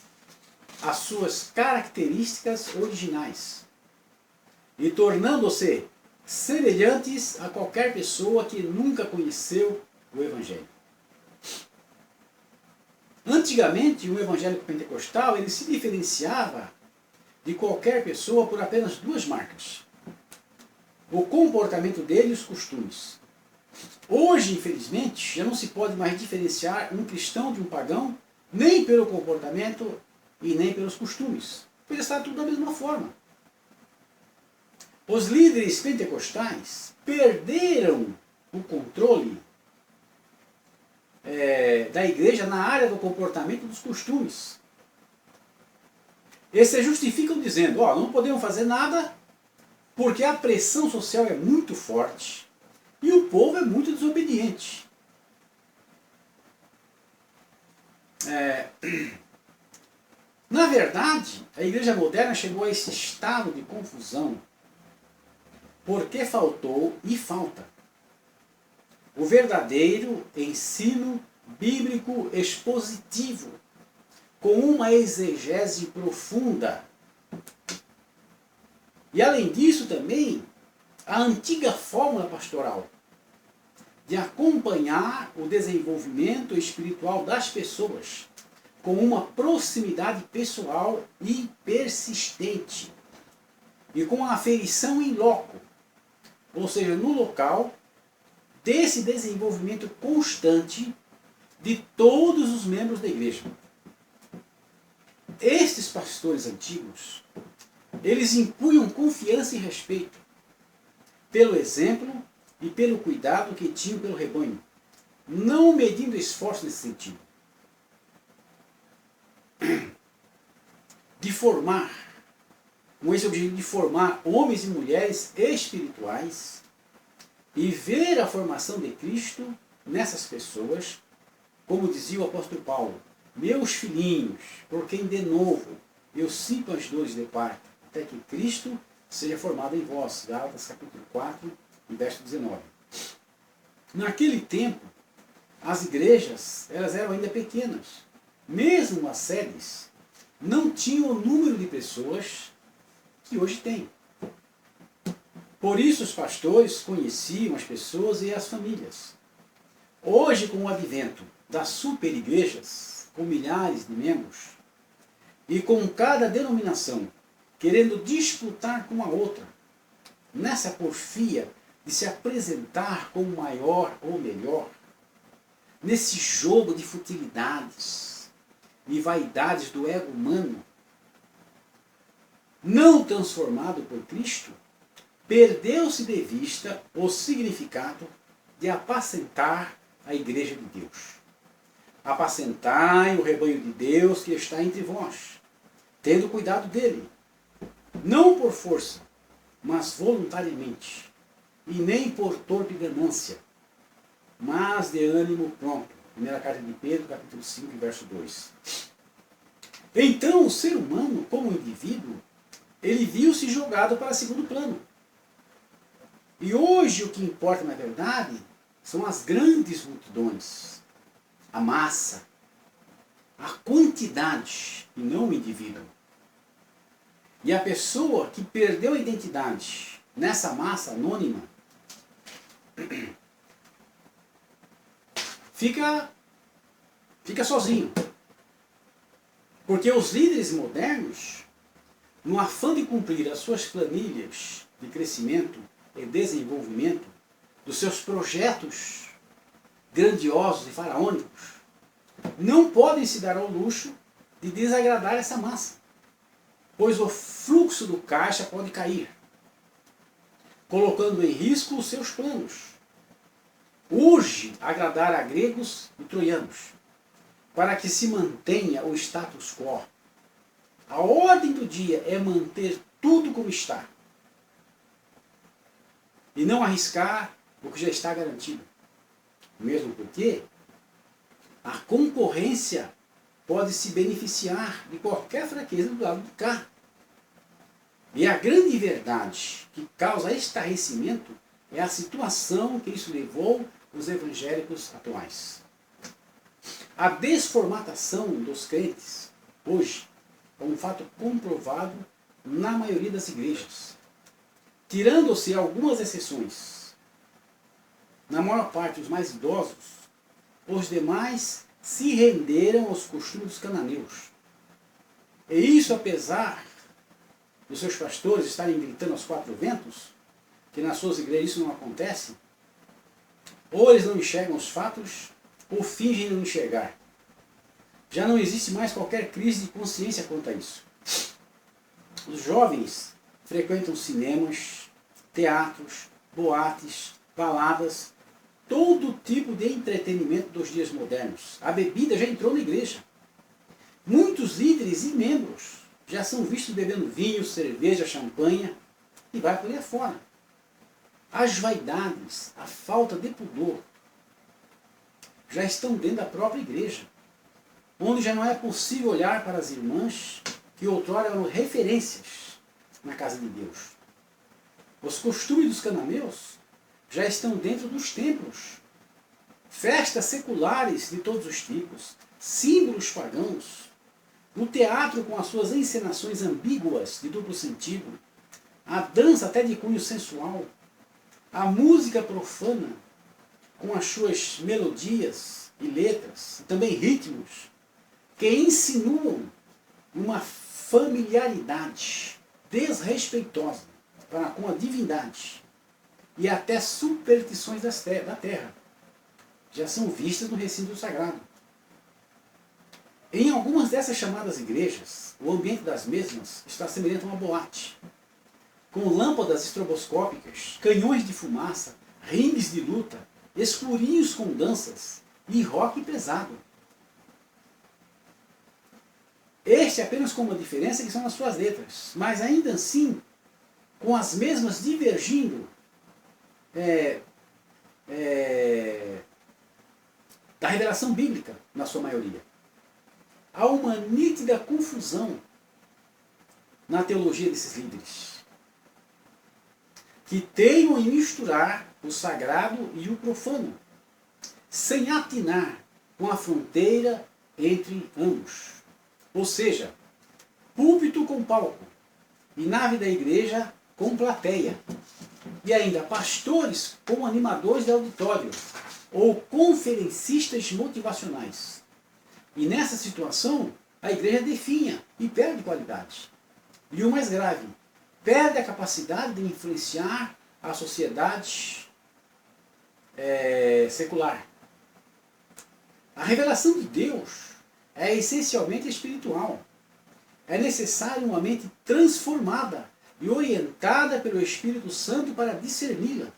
as suas características originais e tornando-se semelhantes a qualquer pessoa que nunca conheceu o Evangelho. Antigamente, o evangélico pentecostal ele se diferenciava de qualquer pessoa por apenas duas marcas: o comportamento dele e os costumes. Hoje, infelizmente, já não se pode mais diferenciar um cristão de um pagão, nem pelo comportamento e nem pelos costumes, pois está tudo da mesma forma. Os líderes pentecostais perderam o controle da igreja na área do comportamento e dos costumes. Eles se justificam dizendo, não podemos fazer nada porque a pressão social é muito forte e o povo é muito desobediente. Na verdade, a igreja moderna chegou a esse estado de confusão porque faltou e falta o verdadeiro ensino bíblico expositivo, com uma exegese profunda. E além disso também, a antiga fórmula pastoral de acompanhar o desenvolvimento espiritual das pessoas com uma proximidade pessoal e persistente, e com a aferição em loco, ou seja, no local, desse desenvolvimento constante de todos os membros da igreja. Estes pastores antigos, eles impunham confiança e respeito pelo exemplo e pelo cuidado que tinham pelo rebanho, não medindo esforço nesse sentido. De formar, com esse objetivo de formar homens e mulheres espirituais e ver a formação de Cristo nessas pessoas, como dizia o apóstolo Paulo, meus filhinhos, por quem de novo eu sinto as dores de parto, até que Cristo seja formado em vós. Gálatas capítulo 4, verso 19. Naquele tempo, as igrejas elas eram ainda pequenas. Mesmo as sedes não tinham o número de pessoas que hoje tem. Por isso os pastores conheciam as pessoas e as famílias. Hoje, com o advento das superigrejas, com milhares de membros, e com cada denominação querendo disputar com a outra, nessa porfia de se apresentar como maior ou melhor, nesse jogo de futilidades e vaidades do ego humano, não transformado por Cristo, perdeu-se de vista o significado de apacentar a igreja de Deus. Apacentai o rebanho de Deus que está entre vós, tendo cuidado dele, não por força, mas voluntariamente, e nem por torpe ganância, mas de ânimo pronto. Primeira carta de Pedro, capítulo 5, verso 2. Então, o ser humano, como indivíduo, ele viu-se jogado para segundo plano. E hoje o que importa, na verdade, são as grandes multidões, a massa, a quantidade, e não o indivíduo. E a pessoa que perdeu a identidade nessa massa anônima fica sozinho. Porque os líderes modernos, no afã de cumprir as suas planilhas de crescimento e desenvolvimento, dos seus projetos grandiosos e faraônicos, não podem se dar ao luxo de desagradar essa massa, pois o fluxo do caixa pode cair, colocando em risco os seus planos. Urge agradar a gregos e troianos, para que se mantenha o status quo. A ordem do dia é manter tudo como está, e não arriscar o que já está garantido. Mesmo porque a concorrência pode se beneficiar de qualquer fraqueza do lado de cá. E a grande verdade que causa estarrecimento é a situação que isso levou os evangélicos atuais. A desformatação dos crentes, hoje, é um fato comprovado na maioria das igrejas. Tirando-se algumas exceções, na maior parte os mais idosos, os demais se renderam aos costumes dos cananeus. E isso apesar dos seus pastores estarem gritando aos quatro ventos, que nas suas igrejas isso não acontece, ou eles não enxergam os fatos, ou fingem não enxergar. Já não existe mais qualquer crise de consciência quanto a isso. Os jovens frequentam cinemas, teatros, boates, baladas, todo tipo de entretenimento dos dias modernos. A bebida já entrou na igreja. Muitos líderes e membros já são vistos bebendo vinho, cerveja, champanhe e vai por aí afora. As vaidades, a falta de pudor já estão dentro da própria igreja, onde já não é possível olhar para as irmãs que outrora eram referências na casa de Deus. Os costumes dos cananeus já estão dentro dos templos. Festas seculares de todos os tipos, símbolos pagãos, o teatro com as suas encenações ambíguas de duplo sentido, a dança até de cunho sensual, a música profana com as suas melodias e letras, e também ritmos, que insinuam uma familiaridade desrespeitosa para com a divindade e até superstições da terra, já são vistas no recinto sagrado. Em algumas dessas chamadas igrejas, o ambiente das mesmas está semelhante a uma boate, com lâmpadas estroboscópicas, canhões de fumaça, ringues de luta, escurinhos com danças e rock pesado. Este é apenas com uma diferença que são as suas letras, mas ainda assim, com as mesmas divergindo da revelação bíblica, na sua maioria. Há uma nítida confusão na teologia desses líderes, que teimam em misturar o sagrado e o profano, sem atinar com a fronteira entre ambos. Ou seja, púlpito com palco, e nave da igreja com plateia, e ainda pastores com animadores de auditório, ou conferencistas motivacionais. E nessa situação, a igreja definha e perde qualidade. E o mais grave, perde a capacidade de influenciar a sociedade secular. A revelação de Deus é essencialmente espiritual. É necessário uma mente transformada e orientada pelo Espírito Santo para discerni-la.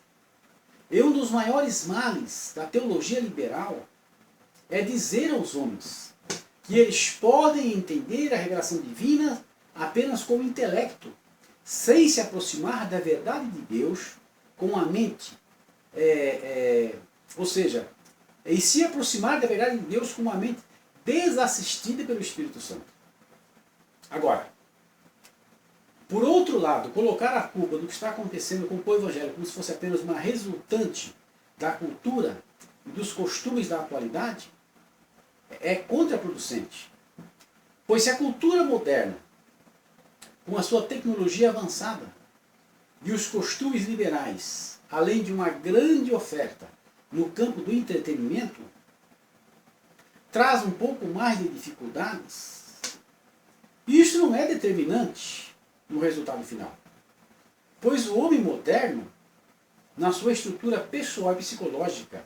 E um dos maiores males da teologia liberal é dizer aos homens que eles podem entender a revelação divina apenas com o intelecto, sem se aproximar da verdade de Deus com a mente. Ou seja, e se aproximar da verdade de Deus com uma mente desassistida pelo Espírito Santo. Agora, por outro lado, colocar a culpa do que está acontecendo com o povo evangélico como se fosse apenas uma resultante da cultura e dos costumes da atualidade é contraproducente. Pois se a cultura moderna, com a sua tecnologia avançada e os costumes liberais, além de uma grande oferta no campo do entretenimento, traz um pouco mais de dificuldades, isso não é determinante no resultado final. Pois o homem moderno, na sua estrutura pessoal e psicológica,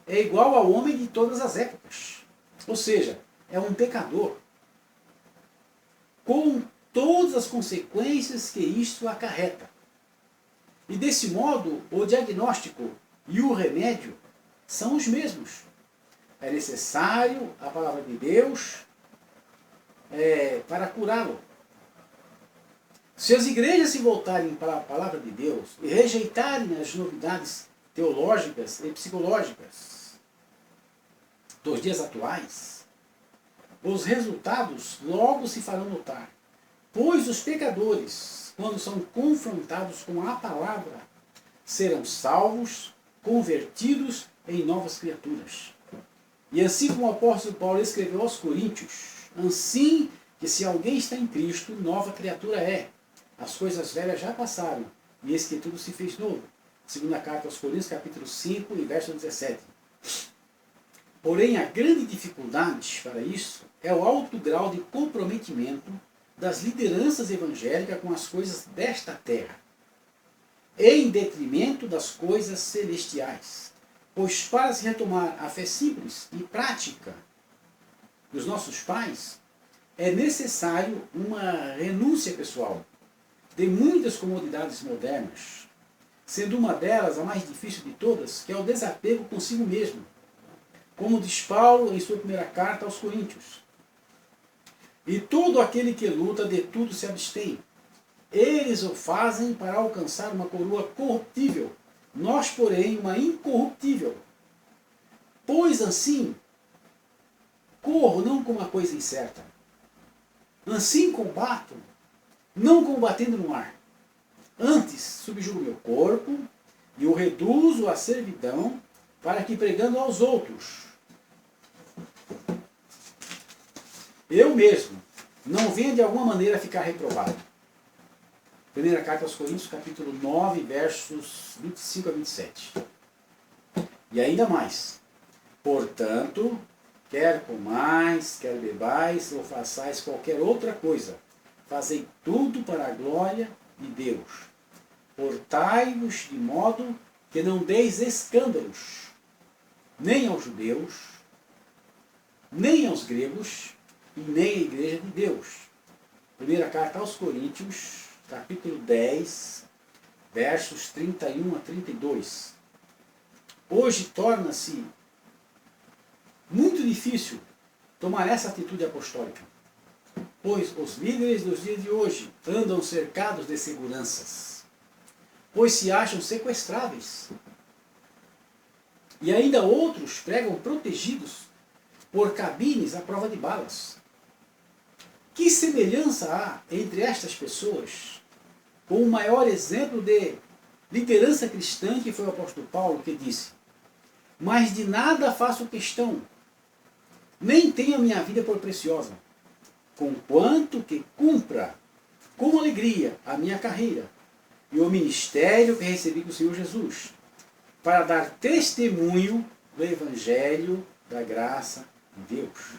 é igual ao homem de todas as épocas. Ou seja, é um pecador, com todas as consequências que isto acarreta. E desse modo, o diagnóstico e o remédio são os mesmos. É necessário a palavra de Deus para curá-lo. Se as igrejas se voltarem para a palavra de Deus e rejeitarem as novidades teológicas e psicológicas dos dias atuais, os resultados logo se farão notar. Pois os pecadores, quando são confrontados com a palavra, serão salvos, convertidos em novas criaturas. E assim como o apóstolo Paulo escreveu aos Coríntios, assim que se alguém está em Cristo, nova criatura é. As coisas velhas já passaram, e eis que tudo se fez novo. Segunda carta aos Coríntios, capítulo 5 e verso 17. Porém, a grande dificuldade para isso é o alto grau de comprometimento das lideranças evangélicas com as coisas desta terra, em detrimento das coisas celestiais. Pois para se retomar a fé simples e prática dos nossos pais, é necessário uma renúncia pessoal de muitas comodidades modernas, sendo uma delas a mais difícil de todas, que é o desapego consigo mesmo, como diz Paulo em sua primeira carta aos Coríntios. E todo aquele que luta de tudo se abstém. Eles o fazem para alcançar uma coroa corruptível, nós, porém, uma incorruptível. Pois assim, corro não com uma coisa incerta. Assim combato, não combatendo no ar. Antes, subjugo meu corpo e o reduzo à servidão, para que, pregando aos outros, eu mesmo não venha de alguma maneira ficar reprovado. Primeira carta aos Coríntios, capítulo 9, versos 25 a 27. E ainda mais. Portanto, quer comais, quer bebais, ou façais qualquer outra coisa, fazei tudo para a glória de Deus. Portai-vos de modo que não deis escândalos, nem aos judeus, nem aos gregos, e nem à igreja de Deus. Primeira carta aos Coríntios, capítulo 10, versos 31 a 32. hoje torna-se muito difícil tomar essa atitude apostólica, pois os líderes dos dias de hoje andam cercados de seguranças, pois se acham sequestráveis. E ainda outros pregam protegidos por cabines à prova de balas. Que semelhança há entre estas pessoas com o maior exemplo de liderança cristã, que foi o apóstolo Paulo, que disse: mas de nada faço questão, nem tenho a minha vida por preciosa, conquanto que cumpra com alegria a minha carreira e o ministério que recebi do Senhor Jesus, para dar testemunho do Evangelho da graça de Deus.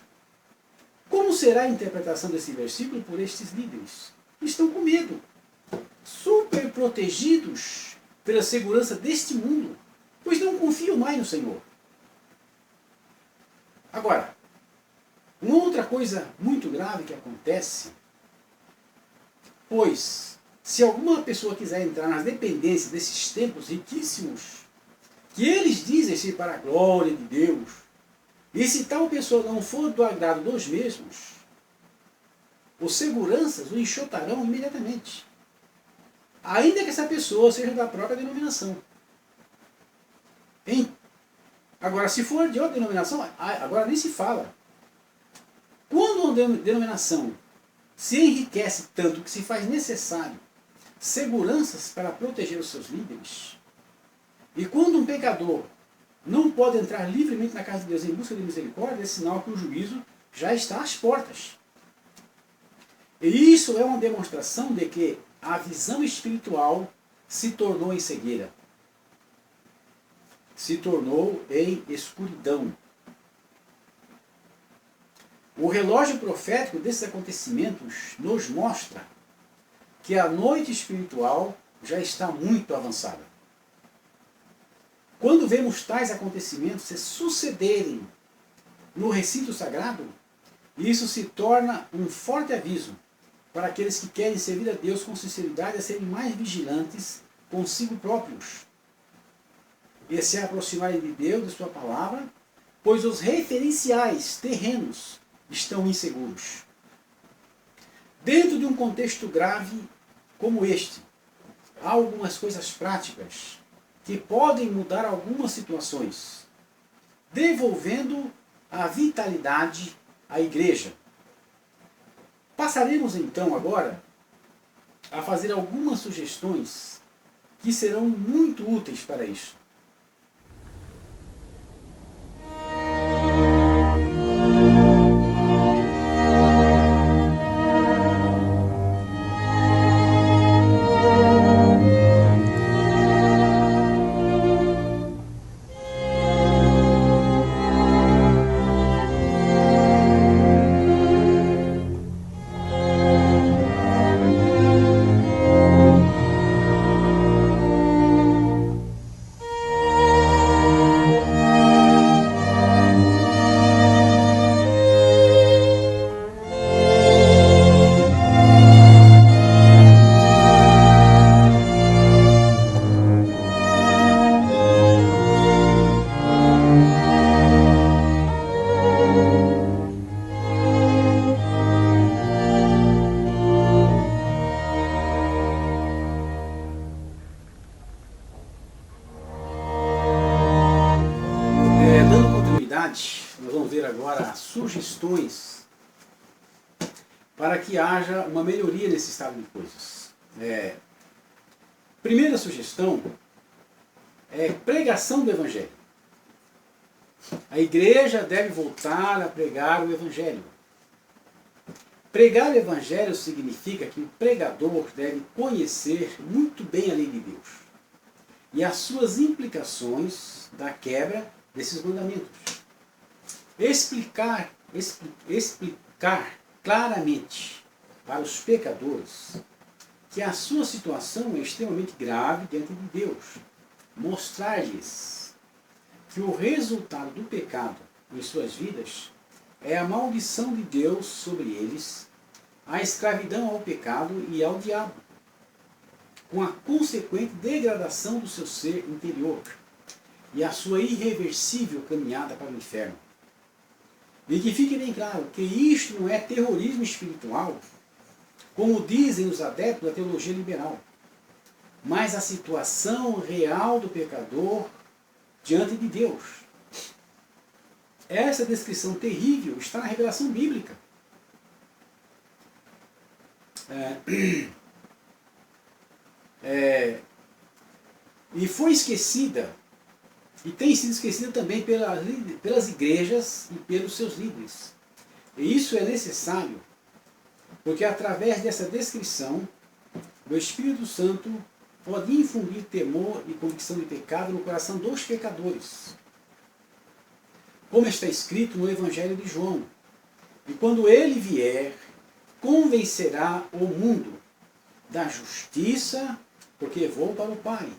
Como será a interpretação desse versículo por estes líderes? Estão com medo, super protegidos pela segurança deste mundo, pois não confiam mais no Senhor. Agora, uma outra coisa muito grave que acontece, pois se alguma pessoa quiser entrar nas dependências desses templos riquíssimos, que eles dizem ser para a glória de Deus, e se tal pessoa não for do agrado dos mesmos, os seguranças o enxotarão imediatamente, ainda que essa pessoa seja da própria denominação. Agora, se for de outra denominação, agora nem se fala. Quando uma denominação se enriquece tanto que se faz necessário seguranças para proteger os seus líderes, e quando um pecador não pode entrar livremente na casa de Deus em busca de misericórdia, é sinal que o juízo já está às portas. E isso é uma demonstração de que a visão espiritual se tornou em cegueira, se tornou em escuridão. O relógio profético desses acontecimentos nos mostra que a noite espiritual já está muito avançada. Quando vemos tais acontecimentos se sucederem no recinto sagrado, isso se torna um forte aviso para aqueles que querem servir a Deus com sinceridade a serem mais vigilantes consigo próprios e se aproximarem de Deus, de sua palavra, pois os referenciais terrenos estão inseguros. Dentro de um contexto grave como este, há algumas coisas práticas que podem mudar algumas situações, devolvendo a vitalidade à igreja. Passaremos então agora a fazer algumas sugestões que serão muito úteis para isso. Nós vamos ver agora sugestões para que haja uma melhoria nesse estado de coisas. Primeira sugestão é pregação do Evangelho. A igreja deve voltar a pregar o Evangelho. Pregar o Evangelho significa que o pregador deve conhecer muito bem a lei de Deus e as suas implicações da quebra desses mandamentos. Explicar claramente para os pecadores que a sua situação é extremamente grave diante de Deus. Mostrar-lhes que o resultado do pecado em suas vidas é a maldição de Deus sobre eles, a escravidão ao pecado e ao diabo, com a consequente degradação do seu ser interior. e a sua irreversível caminhada para o inferno. E que fique bem claro que isto não é terrorismo espiritual, como dizem os adeptos da teologia liberal, mas a situação real do pecador diante de Deus. Essa descrição terrível está na revelação bíblica. E foi esquecida, e tem sido esquecida também pelas igrejas e pelos seus líderes. E isso é necessário, porque através dessa descrição, o Espírito Santo pode infundir temor e convicção de pecado no coração dos pecadores. Como está escrito no Evangelho de João. E quando ele vier, convencerá o mundo da justiça, porque vou para o Pai,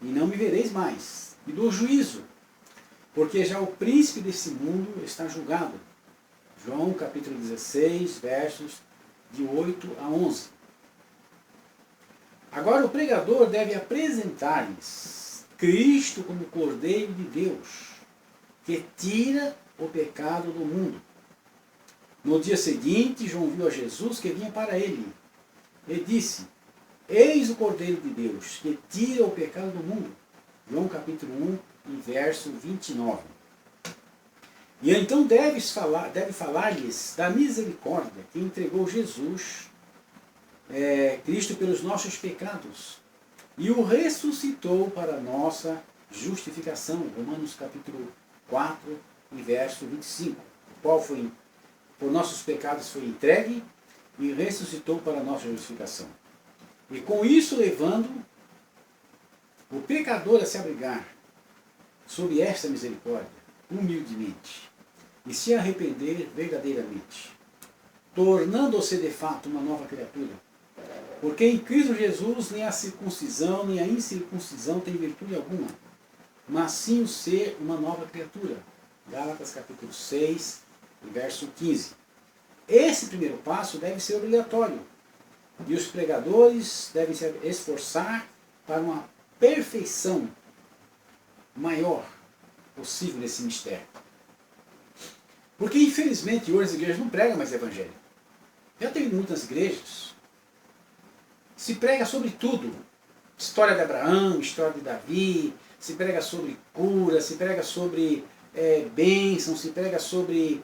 e não me vereis mais, e do juízo, porque já o príncipe desse mundo está julgado. João capítulo 16, versos de 8 a 11. Agora o pregador deve apresentar-lhes Cristo como Cordeiro de Deus, que tira o pecado do mundo. No dia seguinte, João viu a Jesus que vinha para ele, e disse: Eis o Cordeiro de Deus, que tira o pecado do mundo. João capítulo 1, verso 29. E então deve falar-lhes da misericórdia que entregou Jesus, Cristo, pelos nossos pecados, e o ressuscitou para a nossa justificação. Romanos capítulo 4, verso 25. O qual foi, por nossos pecados foi entregue e ressuscitou para a nossa justificação. E com isso levando o pecador a se abrigar sob esta misericórdia, humildemente, e se arrepender verdadeiramente, tornando-se de fato uma nova criatura. Porque em Cristo Jesus nem a circuncisão nem a incircuncisão tem virtude alguma, mas sim o ser uma nova criatura. Gálatas capítulo 6, verso 15. Esse primeiro passo deve ser obrigatório, e os pregadores devem se esforçar para uma perfeição maior possível nesse mistério. Porque infelizmente hoje as igrejas não pregam mais evangelho. Já teve muitas igrejas, se prega sobre tudo. História de Abraão, história de Davi, se prega sobre cura, se prega sobre bênção, se prega sobre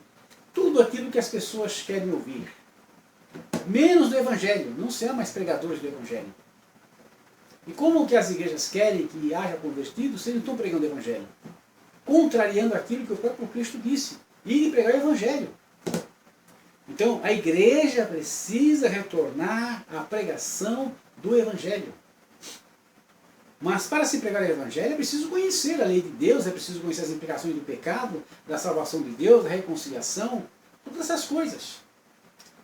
tudo aquilo que as pessoas querem ouvir. Menos do evangelho, não se há mais pregadores do evangelho. E como que as igrejas querem que haja convertidos se eles não estão pregando o evangelho? Contrariando aquilo que o próprio Cristo disse, ir pregar o evangelho. Então, a igreja precisa retornar à pregação do evangelho. Mas para se pregar o evangelho é preciso conhecer a lei de Deus, é preciso conhecer as implicações do pecado, da salvação de Deus, da reconciliação, todas essas coisas.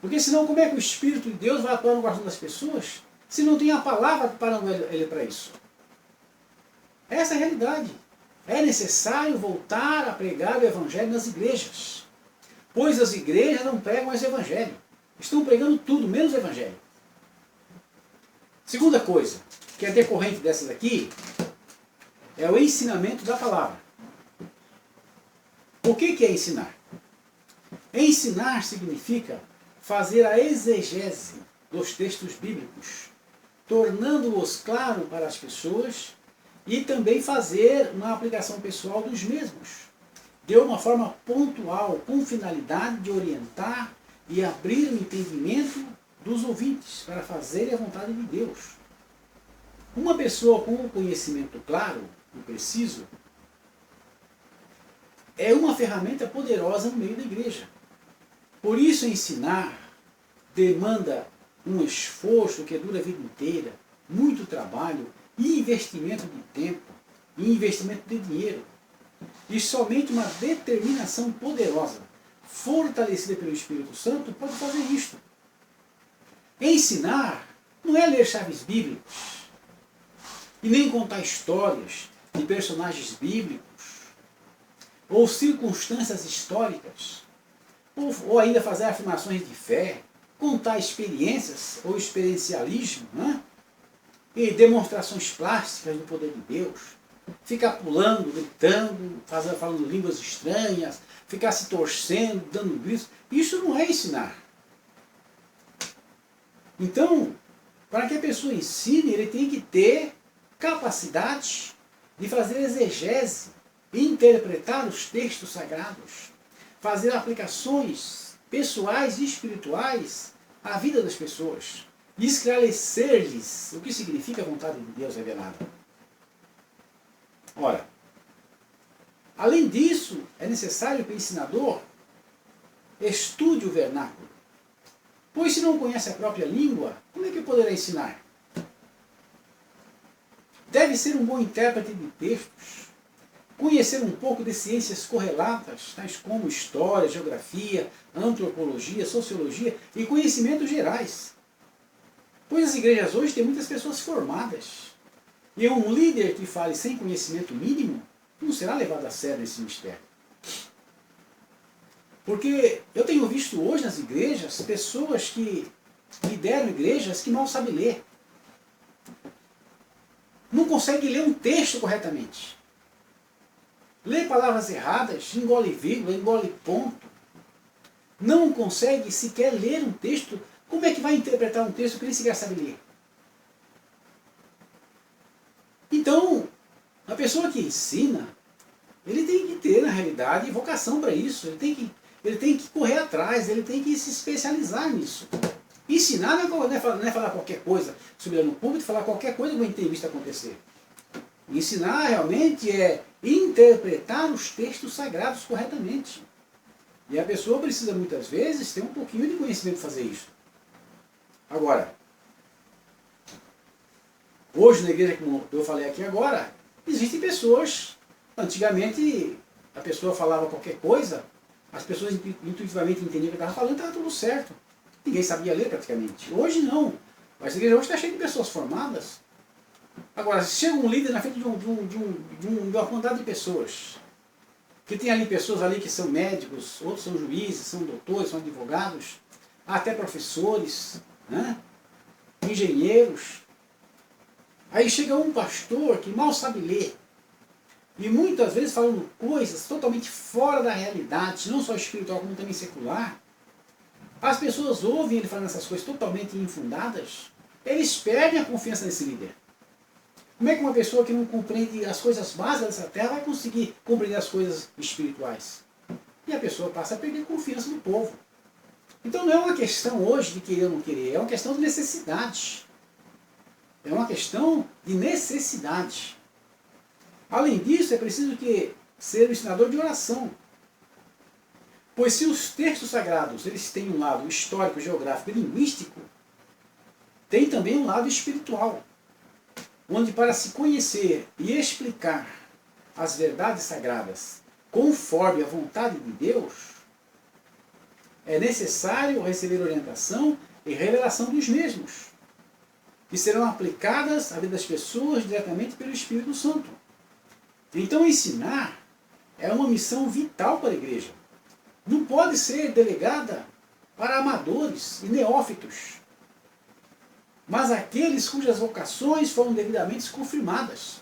Porque senão como é que o Espírito de Deus vai atuar no coração das pessoas se não tem a palavra parando ele para isso? Essa é a realidade. É necessário voltar a pregar o evangelho nas igrejas. Pois as igrejas não pregam mais o evangelho. Estão pregando tudo, menos o evangelho. Segunda coisa, que é decorrente dessas aqui, é o ensinamento da palavra. O que é ensinar? Ensinar significa fazer a exegese dos textos bíblicos, tornando-os claros para as pessoas e também fazer uma aplicação pessoal dos mesmos, de uma forma pontual, com finalidade de orientar e abrir o entendimento dos ouvintes para fazerem a vontade de Deus. Uma pessoa com um conhecimento claro e preciso é uma ferramenta poderosa no meio da igreja. Por isso, ensinar demanda um esforço que dura a vida inteira, muito trabalho, e investimento de tempo, e investimento de dinheiro. E somente uma determinação poderosa, fortalecida pelo Espírito Santo, pode fazer isto. Ensinar não é ler chaves bíblicas, e nem contar histórias de personagens bíblicos, ou circunstâncias históricas, ou ainda fazer afirmações de fé, contar experiências ou experiencialismo, né? E demonstrações plásticas do poder de Deus. ficar pulando, gritando, falando línguas estranhas, ficar se torcendo, dando gritos. Isso não é ensinar. Então, para que a pessoa ensine, ele tem que ter capacidade de fazer exegese, interpretar os textos sagrados, fazer aplicações pessoais e espirituais à vida das pessoas, e esclarecer-lhes o que significa a vontade de Deus revelada. Ora, além disso, é necessário que o ensinador estude o vernáculo, pois se não conhece a própria língua, como é que poderá ensinar? Deve ser um bom intérprete de textos, conhecer um pouco de ciências correlatas, tais como história, geografia, antropologia, sociologia e conhecimentos gerais. Pois as igrejas hoje têm muitas pessoas formadas. E um líder que fale sem conhecimento mínimo não será levado a sério nesse mistério. Porque eu tenho visto hoje nas igrejas pessoas que lideram igrejas que mal sabem ler. Não conseguem ler um texto corretamente. Lê palavras erradas, engole vírgula, engole ponto. Não consegue sequer ler um texto. Como é que vai interpretar um texto que nem sequer sabe ler? Então, a pessoa que ensina, ele tem que ter, na realidade, vocação para isso. Ele tem que correr atrás, ele tem que se especializar nisso. Ensinar não é falar qualquer coisa, subir no púlpito e falar qualquer coisa que uma entrevista acontecer. Ensinar realmente é interpretar os textos sagrados corretamente. E a pessoa precisa muitas vezes ter um pouquinho de conhecimento para fazer isso. Agora, hoje na igreja, como eu falei aqui agora, existem pessoas, antigamente a pessoa falava qualquer coisa, as pessoas intuitivamente entendiam o que estava falando, estava tudo certo. Ninguém sabia ler praticamente. Hoje não. Mas a igreja hoje está cheia de pessoas formadas. Agora, se chega um líder na frente de uma quantidade de pessoas, que tem ali pessoas ali que são médicos, outros são juízes, são doutores, são advogados, até professores, né? Engenheiros. Aí chega um pastor que mal sabe ler, e muitas vezes falando coisas totalmente fora da realidade, não só espiritual como também secular. As pessoas ouvem ele falando essas coisas totalmente infundadas, eles perdem a confiança nesse líder. Como é que uma pessoa que não compreende as coisas básicas dessa terra vai conseguir compreender as coisas espirituais? E a pessoa passa a perder a confiança no povo. Então não é uma questão hoje de querer ou não querer, é uma questão de necessidade. É uma questão de necessidade. Além disso, é preciso ser um ensinador de oração. Pois se os textos sagrados eles têm um lado histórico, geográfico e linguístico, tem também um lado espiritual, onde para se conhecer e explicar as verdades sagradas conforme a vontade de Deus, é necessário receber orientação e revelação dos mesmos, que serão aplicadas à vida das pessoas diretamente pelo Espírito Santo. Então ensinar é uma missão vital para a igreja. Não pode ser delegada para amadores e neófitos, mas aqueles cujas vocações foram devidamente confirmadas.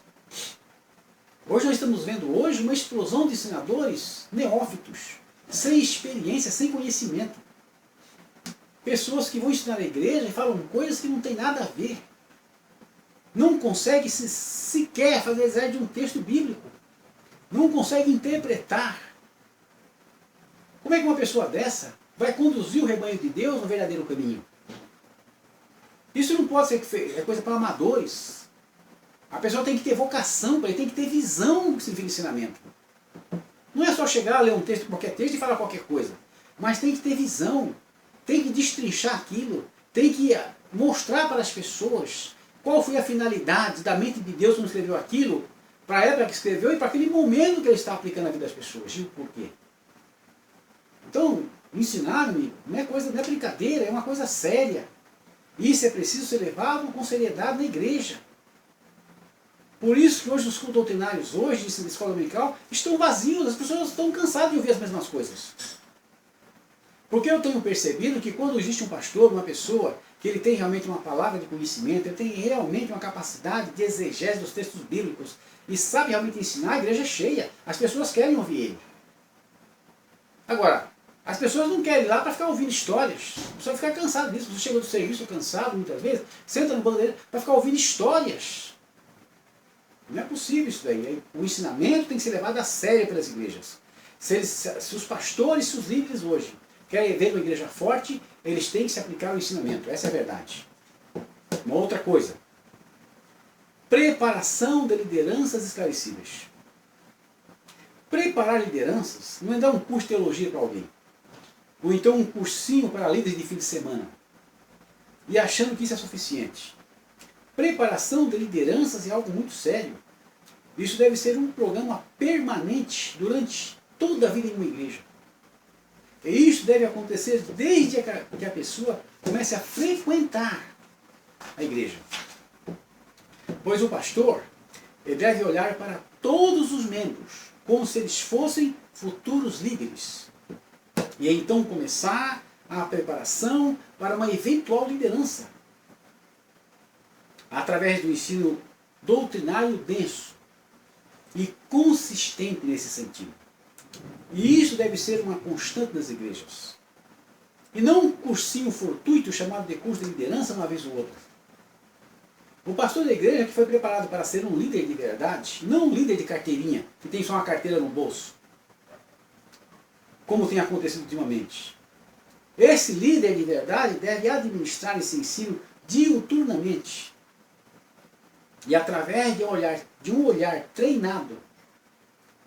Hoje nós estamos vendo uma explosão de ensinadores neófitos, sem experiência, sem conhecimento. Pessoas que vão ensinar a igreja e falam coisas que não têm nada a ver. Não conseguem sequer fazer exegese de um texto bíblico. Não conseguem interpretar. Como é que uma pessoa dessa vai conduzir o rebanho de Deus no verdadeiro caminho? Isso não pode ser coisa para amadores. A pessoa tem que ter vocação, tem que ter visão do que significa ensinamento. Não é só chegar, ler um texto, qualquer texto e falar qualquer coisa. Mas tem que ter visão, tem que destrinchar aquilo, tem que mostrar para as pessoas qual foi a finalidade da mente de Deus quando escreveu aquilo, para a época que escreveu e para aquele momento que ele está aplicando a vida das pessoas. E o porquê. Então, ensinar, amigo, não é brincadeira, é uma coisa séria. Isso é preciso ser levado com seriedade na igreja. Por isso que hoje os cultos doutrinários, hoje, de escola dominical, estão vazios, as pessoas estão cansadas de ouvir as mesmas coisas. Porque eu tenho percebido que quando existe um pastor, uma pessoa que ele tem realmente uma palavra de conhecimento, ele tem realmente uma capacidade de exegese dos textos bíblicos e sabe realmente ensinar, a igreja é cheia. As pessoas querem ouvir ele. Agora, as pessoas não querem ir lá para ficar ouvindo histórias. A pessoa fica cansada disso. Você chega do serviço cansado, muitas vezes, senta no banco dele para ficar ouvindo histórias. Não é possível isso daí. O ensinamento tem que ser levado a sério pelas igrejas. Se os pastores, se os líderes hoje querem ver uma igreja forte, eles têm que se aplicar ao ensinamento. Essa é a verdade. Uma outra coisa. Preparação de lideranças esclarecidas. Preparar lideranças não é dar um curso de teologia para alguém. Ou então um cursinho para líderes de fim de semana. E achando que isso é suficiente. Preparação de lideranças é algo muito sério. Isso deve ser um programa permanente durante toda a vida em uma igreja. E isso deve acontecer desde que a pessoa comece a frequentar a igreja. Pois o pastor ele deve olhar para todos os membros como se eles fossem futuros líderes. E então começar a preparação para uma eventual liderança. Através do ensino doutrinário denso e consistente nesse sentido. E isso deve ser uma constante nas igrejas. E não um cursinho fortuito chamado de curso de liderança uma vez ou outra. O pastor da igreja que foi preparado para ser um líder de verdade, não um líder de carteirinha, que tem só uma carteira no bolso, como tem acontecido ultimamente. Esse líder de verdade deve administrar esse ensino diuturnamente. E através de um olhar treinado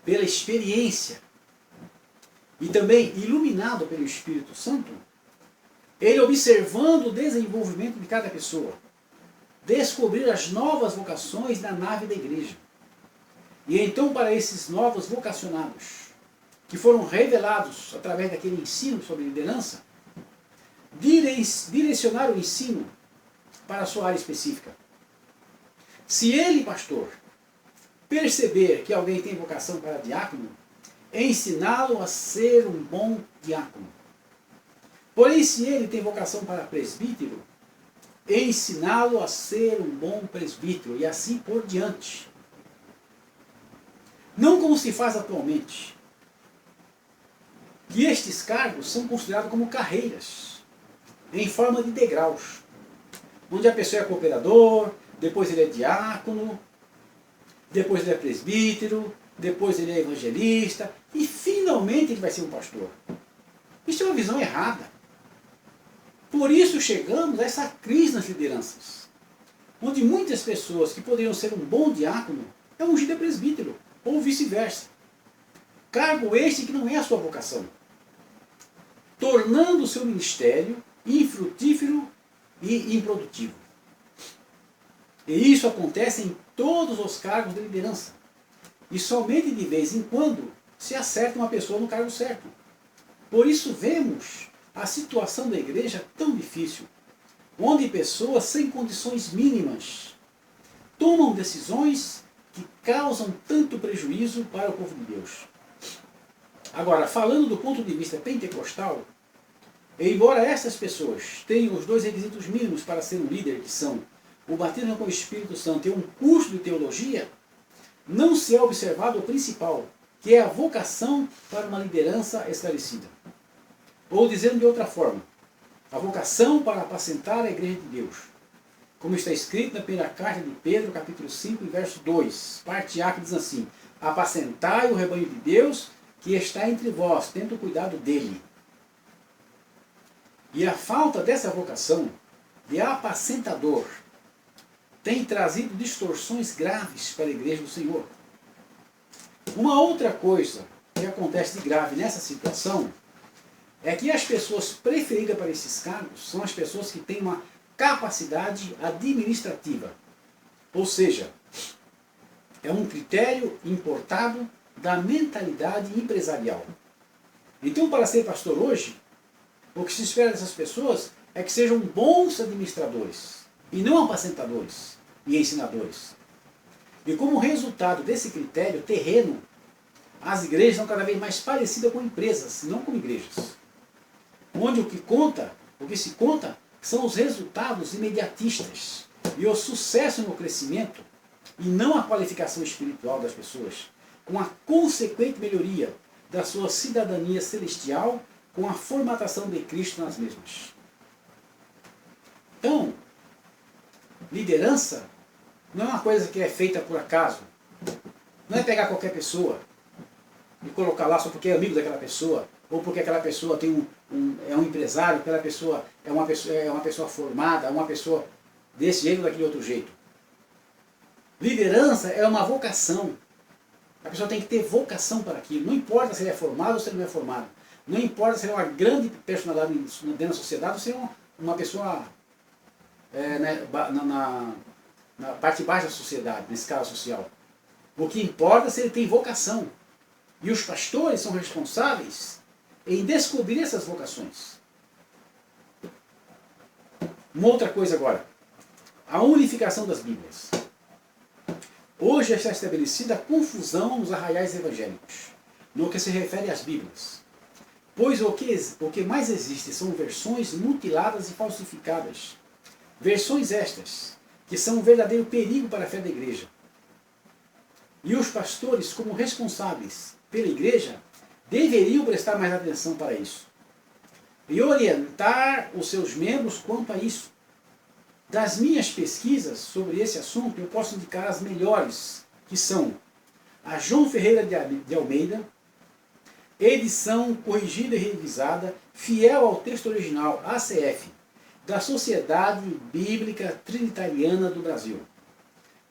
pela experiência e também iluminado pelo Espírito Santo, ele observando o desenvolvimento de cada pessoa, descobrir as novas vocações na nave da igreja. E então para esses novos vocacionados, que foram revelados através daquele ensino sobre liderança, direcionar o ensino para a sua área específica. Se ele, pastor, perceber que alguém tem vocação para diácono, ensiná-lo a ser um bom diácono. Porém, se ele tem vocação para presbítero, ensiná-lo a ser um bom presbítero e assim por diante. Não como se faz atualmente, que estes cargos são considerados como carreiras, em forma de degraus, onde a pessoa é cooperador, depois ele é diácono, depois ele é presbítero, depois ele é evangelista, e finalmente ele vai ser um pastor. Isso é uma visão errada. Por isso chegamos a essa crise nas lideranças, onde muitas pessoas que poderiam ser um bom diácono é ungido a presbítero, ou vice-versa. Cargo este que não é a sua vocação, tornando o seu ministério infrutífero e improdutivo. E isso acontece em todos os cargos de liderança. E somente de vez em quando se acerta uma pessoa no cargo certo. Por isso vemos a situação da igreja tão difícil, onde pessoas sem condições mínimas tomam decisões que causam tanto prejuízo para o povo de Deus. Agora, falando do ponto de vista pentecostal, embora essas pessoas tenham os dois requisitos mínimos para ser um líder, que são o batismo com o Espírito Santo e um curso de teologia, não se é observado o principal, que é a vocação para uma liderança esclarecida. Ou dizendo de outra forma, a vocação para apacentar a igreja de Deus. Como está escrito na primeira carta de Pedro, capítulo 5, verso 2, parte A, que diz assim: apacentai o rebanho de Deus que está entre vós, tendo cuidado dele. E a falta dessa vocação de apacentador tem trazido distorções graves para a igreja do Senhor. Uma outra coisa que acontece de grave nessa situação é que as pessoas preferidas para esses cargos são as pessoas que têm uma capacidade administrativa. Ou seja, é um critério importado da mentalidade empresarial. Então, para ser pastor hoje, o que se espera dessas pessoas é que sejam bons administradores, e não apacentadores e ensinadores. E como resultado desse critério terreno, as igrejas são cada vez mais parecidas com empresas, não com igrejas. Onde o que se conta são os resultados imediatistas e o sucesso no crescimento, e não a qualificação espiritual das pessoas, com a consequente melhoria da sua cidadania celestial, com a formatação de Cristo nas mesmas. Então, liderança não é uma coisa que é feita por acaso. Não é pegar qualquer pessoa e colocar lá só porque é amigo daquela pessoa, ou porque aquela pessoa tem é um empresário, aquela pessoa é uma pessoa formada, é uma pessoa desse jeito ou daquele outro jeito. Liderança é uma vocação. A pessoa tem que ter vocação para aquilo. Não importa se ele é formado ou se ele não é formado. Não importa se ele é uma grande personalidade dentro da sociedade ou se é uma pessoa na parte baixa da sociedade, na escala social. O que importa é se ele tem vocação. E os pastores são responsáveis em descobrir essas vocações. Uma outra coisa agora. A unificação das Bíblias. Hoje está estabelecida a confusão nos arraiais evangélicos, no que se refere às Bíblias. Pois o que mais existe são versões mutiladas e falsificadas. Versões estas, que são um verdadeiro perigo para a fé da igreja. E os pastores, como responsáveis pela igreja, deveriam prestar mais atenção para isso. E orientar os seus membros quanto a isso. Das minhas pesquisas sobre esse assunto, eu posso indicar as melhores, que são a João Ferreira de Almeida, edição corrigida e revisada, fiel ao texto original, ACF, da Sociedade Bíblica Trinitariana do Brasil.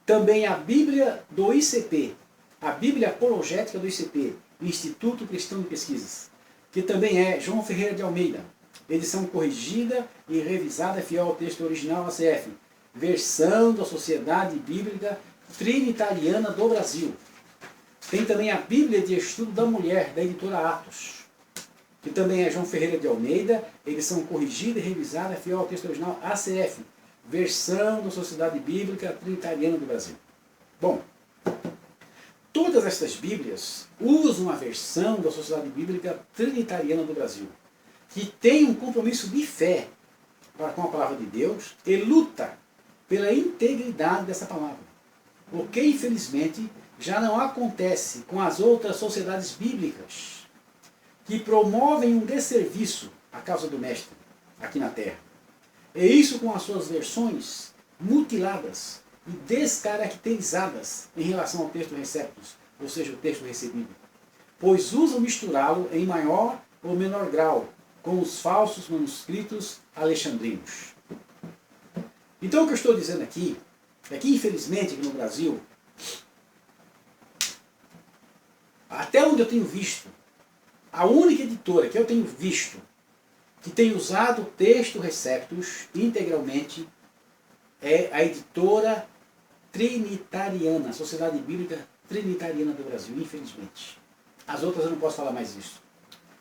Também a Bíblia do ICP, a Bíblia Apologética do ICP, Instituto Cristão de Pesquisas, que também é João Ferreira de Almeida, edição corrigida e revisada fiel ao texto original ACF, versão da Sociedade Bíblica Trinitariana do Brasil. Tem também a Bíblia de Estudo da Mulher, da editora Atos, que também é João Ferreira de Almeida, edição corrigida e revisada fiel ao texto original ACF, versão da Sociedade Bíblica Trinitariana do Brasil. Bom, todas estas Bíblias usam a versão da Sociedade Bíblica Trinitariana do Brasil, que tem um compromisso de fé para com a palavra de Deus e luta pela integridade dessa palavra. O que, infelizmente, já não acontece com as outras sociedades bíblicas, que promovem um desserviço à causa do Mestre aqui na Terra. E isso com as suas versões mutiladas e descaracterizadas em relação ao texto receptus, ou seja, o texto recebido, pois usam misturá-lo em maior ou menor grau com os falsos manuscritos alexandrinos. Então o que eu estou dizendo aqui é que, infelizmente, aqui no Brasil, até onde eu tenho visto, a única editora que eu tenho visto que tem usado o texto receptus integralmente é a editora Trinitariana, Sociedade Bíblica Trinitariana do Brasil, infelizmente. As outras eu não posso falar mais isso,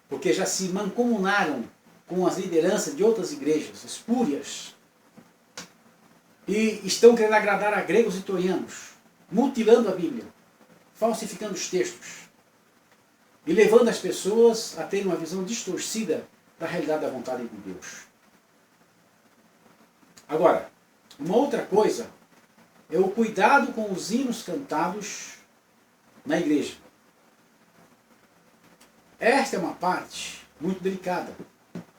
porque já se mancomunaram com as lideranças de outras igrejas espúrias e estão querendo agradar a gregos e troianos, mutilando a Bíblia, falsificando os textos e levando as pessoas a terem uma visão distorcida da realidade da vontade de Deus. Agora, uma outra coisa é o cuidado com os hinos cantados na igreja. Esta é uma parte muito delicada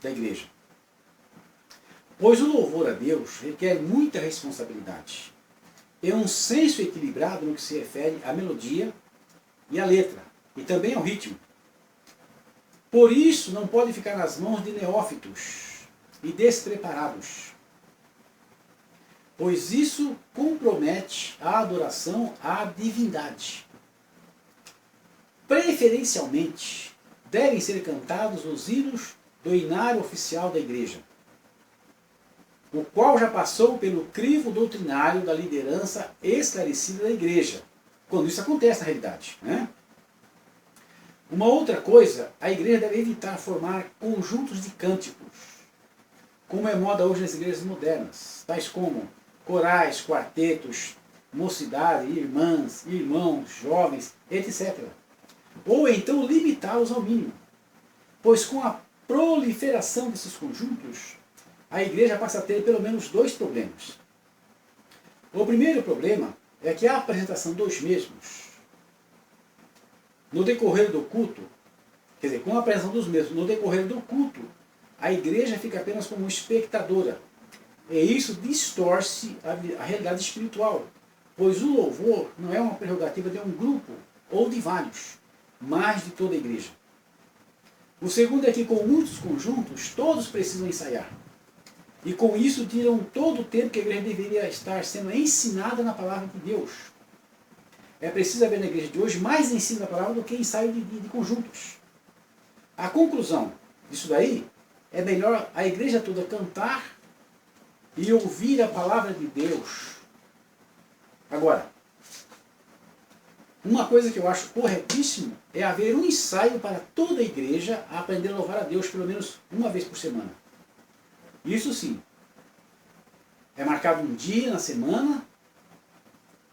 da igreja, pois o louvor a Deus requer muita responsabilidade. É um senso equilibrado no que se refere à melodia e à letra, e também ao ritmo. Por isso, não pode ficar nas mãos de neófitos e despreparados, pois isso compromete a adoração à divindade. Preferencialmente, devem ser cantados os hinos do inário oficial da igreja, o qual já passou pelo crivo doutrinário da liderança esclarecida da igreja, quando isso acontece na realidade, né? Uma outra coisa, a igreja deve evitar formar conjuntos de cânticos, como é moda hoje nas igrejas modernas, tais como corais, quartetos, mocidade, irmãs, irmãos, jovens, etc. Ou então limitá-los ao mínimo, pois com a proliferação desses conjuntos, a igreja passa a ter pelo menos dois problemas. O primeiro problema é que a apresentação dos mesmos no decorrer do culto, quer dizer, com a apresentação dos mesmos no decorrer do culto, a igreja fica apenas como espectadora. E isso distorce a realidade espiritual, pois o louvor não é uma prerrogativa de um grupo ou de vários, mas de toda a igreja. O segundo é que com muitos conjuntos, todos precisam ensaiar. E com isso tiram todo o tempo que a igreja deveria estar sendo ensinada na palavra de Deus. É preciso haver na igreja de hoje mais ensino da palavra do que ensaio de conjuntos. A conclusão disso daí é melhor a igreja toda cantar e ouvir a palavra de Deus. Agora, uma coisa que eu acho corretíssimo é haver um ensaio para toda a igreja a aprender a louvar a Deus pelo menos uma vez por semana. Isso sim. É marcado um dia na semana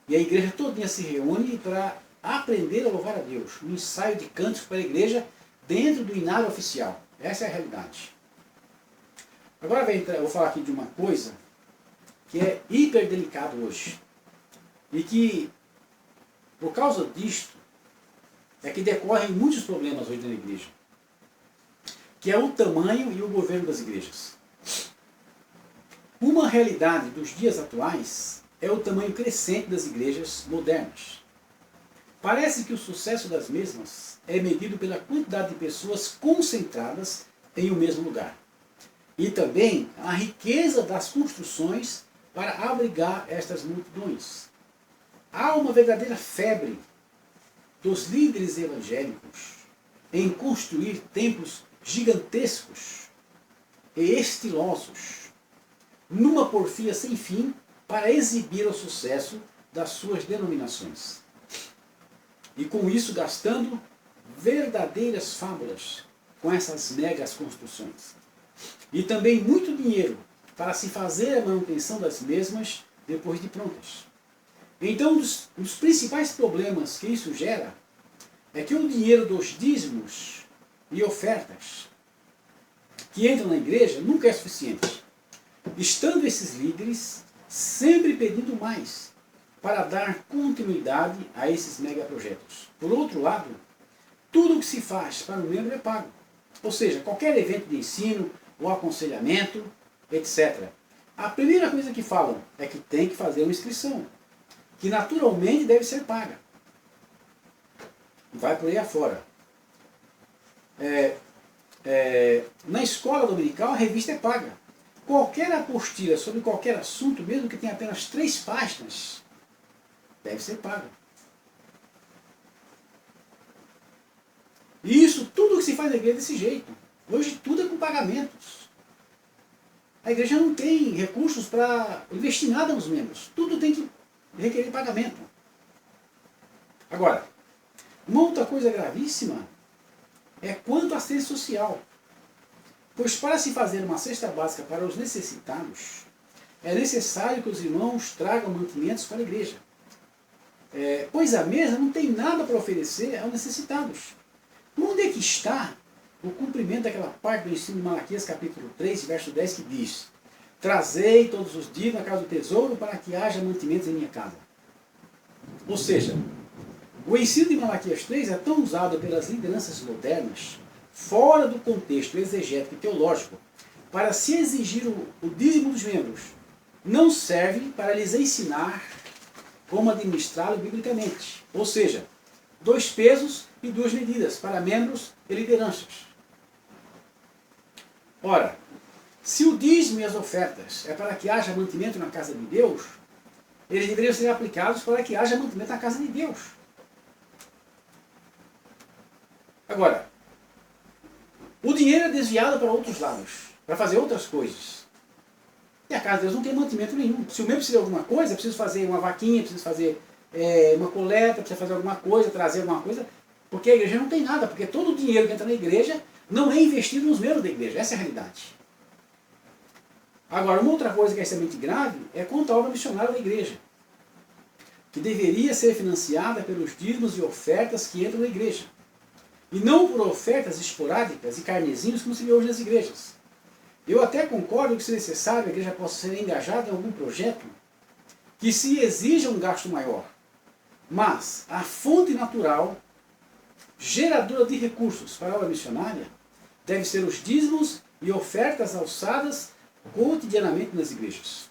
e a igreja todinha se reúne para aprender a louvar a Deus. Um ensaio de cantos para a igreja dentro do inário oficial. Essa é a realidade. Agora eu vou falar aqui de uma coisa que é hiper delicado hoje. E que, por causa disto, é que decorrem muitos problemas hoje na igreja. Que é o tamanho e o governo das igrejas. Uma realidade dos dias atuais é o tamanho crescente das igrejas modernas. Parece que o sucesso das mesmas é medido pela quantidade de pessoas concentradas em um mesmo lugar. E também a riqueza das construções para abrigar estas multidões. Há uma verdadeira febre dos líderes evangélicos em construir templos gigantescos e estilosos, numa porfia sem fim, para exibir o sucesso das suas denominações. E com isso gastando verdadeiras fábulas com essas megas construções. E também muito dinheiro para se fazer a manutenção das mesmas depois de prontas. Então, um dos principais problemas que isso gera é que o dinheiro dos dízimos e ofertas que entram na igreja nunca é suficiente, estando esses líderes sempre pedindo mais para dar continuidade a esses megaprojetos. Por outro lado, tudo o que se faz para o membro é pago. Ou seja, qualquer evento de ensino ou aconselhamento, etc. A primeira coisa que falam é que tem que fazer uma inscrição, que naturalmente deve ser paga. Vai por aí afora. Na escola dominical a revista é paga. Qualquer apostila sobre qualquer assunto, mesmo que tenha apenas 3 páginas, deve ser paga. E isso, tudo que se faz na igreja é desse jeito. Hoje tudo é com pagamentos. A igreja não tem recursos para investir nada nos membros. Tudo tem que requerer pagamento. Agora, uma outra coisa gravíssima é quanto à assistência social. Pois para se fazer uma cesta básica para os necessitados, é necessário que os irmãos tragam mantimentos para a igreja. Pois a mesa não tem nada para oferecer aos necessitados. Onde é que está o cumprimento daquela parte do ensino de Malaquias capítulo 3, verso 10, que diz: trazei todos os dias na casa do tesouro para que haja mantimentos em minha casa. Ou seja, o ensino de Malaquias 3 é tão usado pelas lideranças modernas, fora do contexto exegético e teológico, para se exigir o dízimo dos membros. Não serve para lhes ensinar como administrá-lo biblicamente. Ou seja, 2 pesos e 2 medidas para membros e lideranças. Ora, se o dízimo e as ofertas é para que haja mantimento na casa de Deus, eles deveriam ser aplicados para que haja mantimento na casa de Deus. Agora, o dinheiro é desviado para outros lados, para fazer outras coisas. E a casa de Deus não tem mantimento nenhum. Se o membro precisa de alguma coisa, é preciso fazer uma vaquinha, é preciso fazer uma coleta, precisa fazer alguma coisa, trazer alguma coisa, porque a igreja não tem nada, porque todo o dinheiro que entra na igreja não é investido nos membros da igreja. Essa é a realidade. Agora, uma outra coisa que é extremamente grave é quanto à obra missionária da igreja, que deveria ser financiada pelos dízimos e ofertas que entram na igreja, e não por ofertas esporádicas e carnezinhos como se vê hoje nas igrejas. Eu até concordo que, se necessário, a igreja possa ser engajada em algum projeto que se exija um gasto maior. Mas a fonte natural, geradora de recursos para a obra missionária, deve ser os dízimos e ofertas alçadas cotidianamente nas igrejas.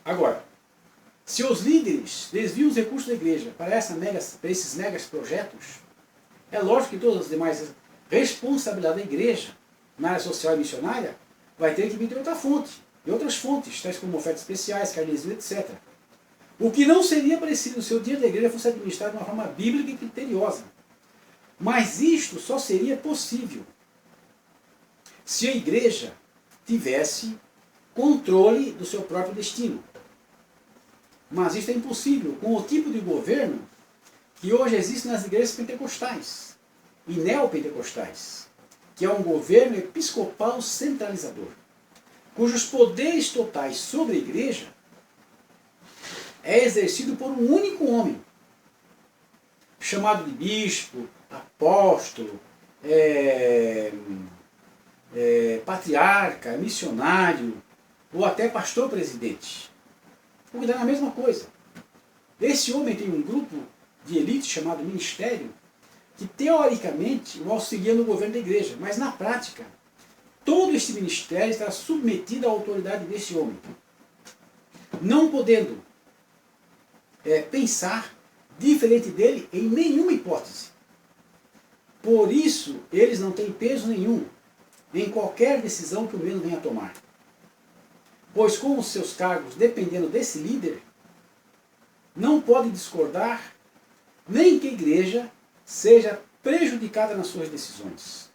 Agora, se os líderes desviam os recursos da igreja para esses megas projetos, é lógico que todas as demais responsabilidades da igreja na área social e missionária vai ter que vir de outra fonte, de outras fontes, tais como ofertas especiais, carnezinho, etc. O que não seria parecido se o dinheiro da igreja fosse administrado de uma forma bíblica e criteriosa. Mas isto só seria possível se a igreja tivesse controle do seu próprio destino. Mas isso é impossível com o tipo de governo que hoje existe nas igrejas pentecostais e neopentecostais, que é um governo episcopal centralizador, cujos poderes totais sobre a igreja é exercido por um único homem, chamado de bispo, apóstolo, patriarca, missionário, ou até pastor-presidente. Porque dá a mesma coisa. Esse homem tem um grupo de elite chamado ministério, que teoricamente o auxilia no governo da igreja, mas na prática, todo este ministério está submetido à autoridade desse homem, não podendo pensar diferente dele em nenhuma hipótese. Por isso, eles não têm peso nenhum em qualquer decisão que o mesmo venha a tomar. Pois com os seus cargos dependendo desse líder, não pode discordar nem que a igreja seja prejudicada nas suas decisões.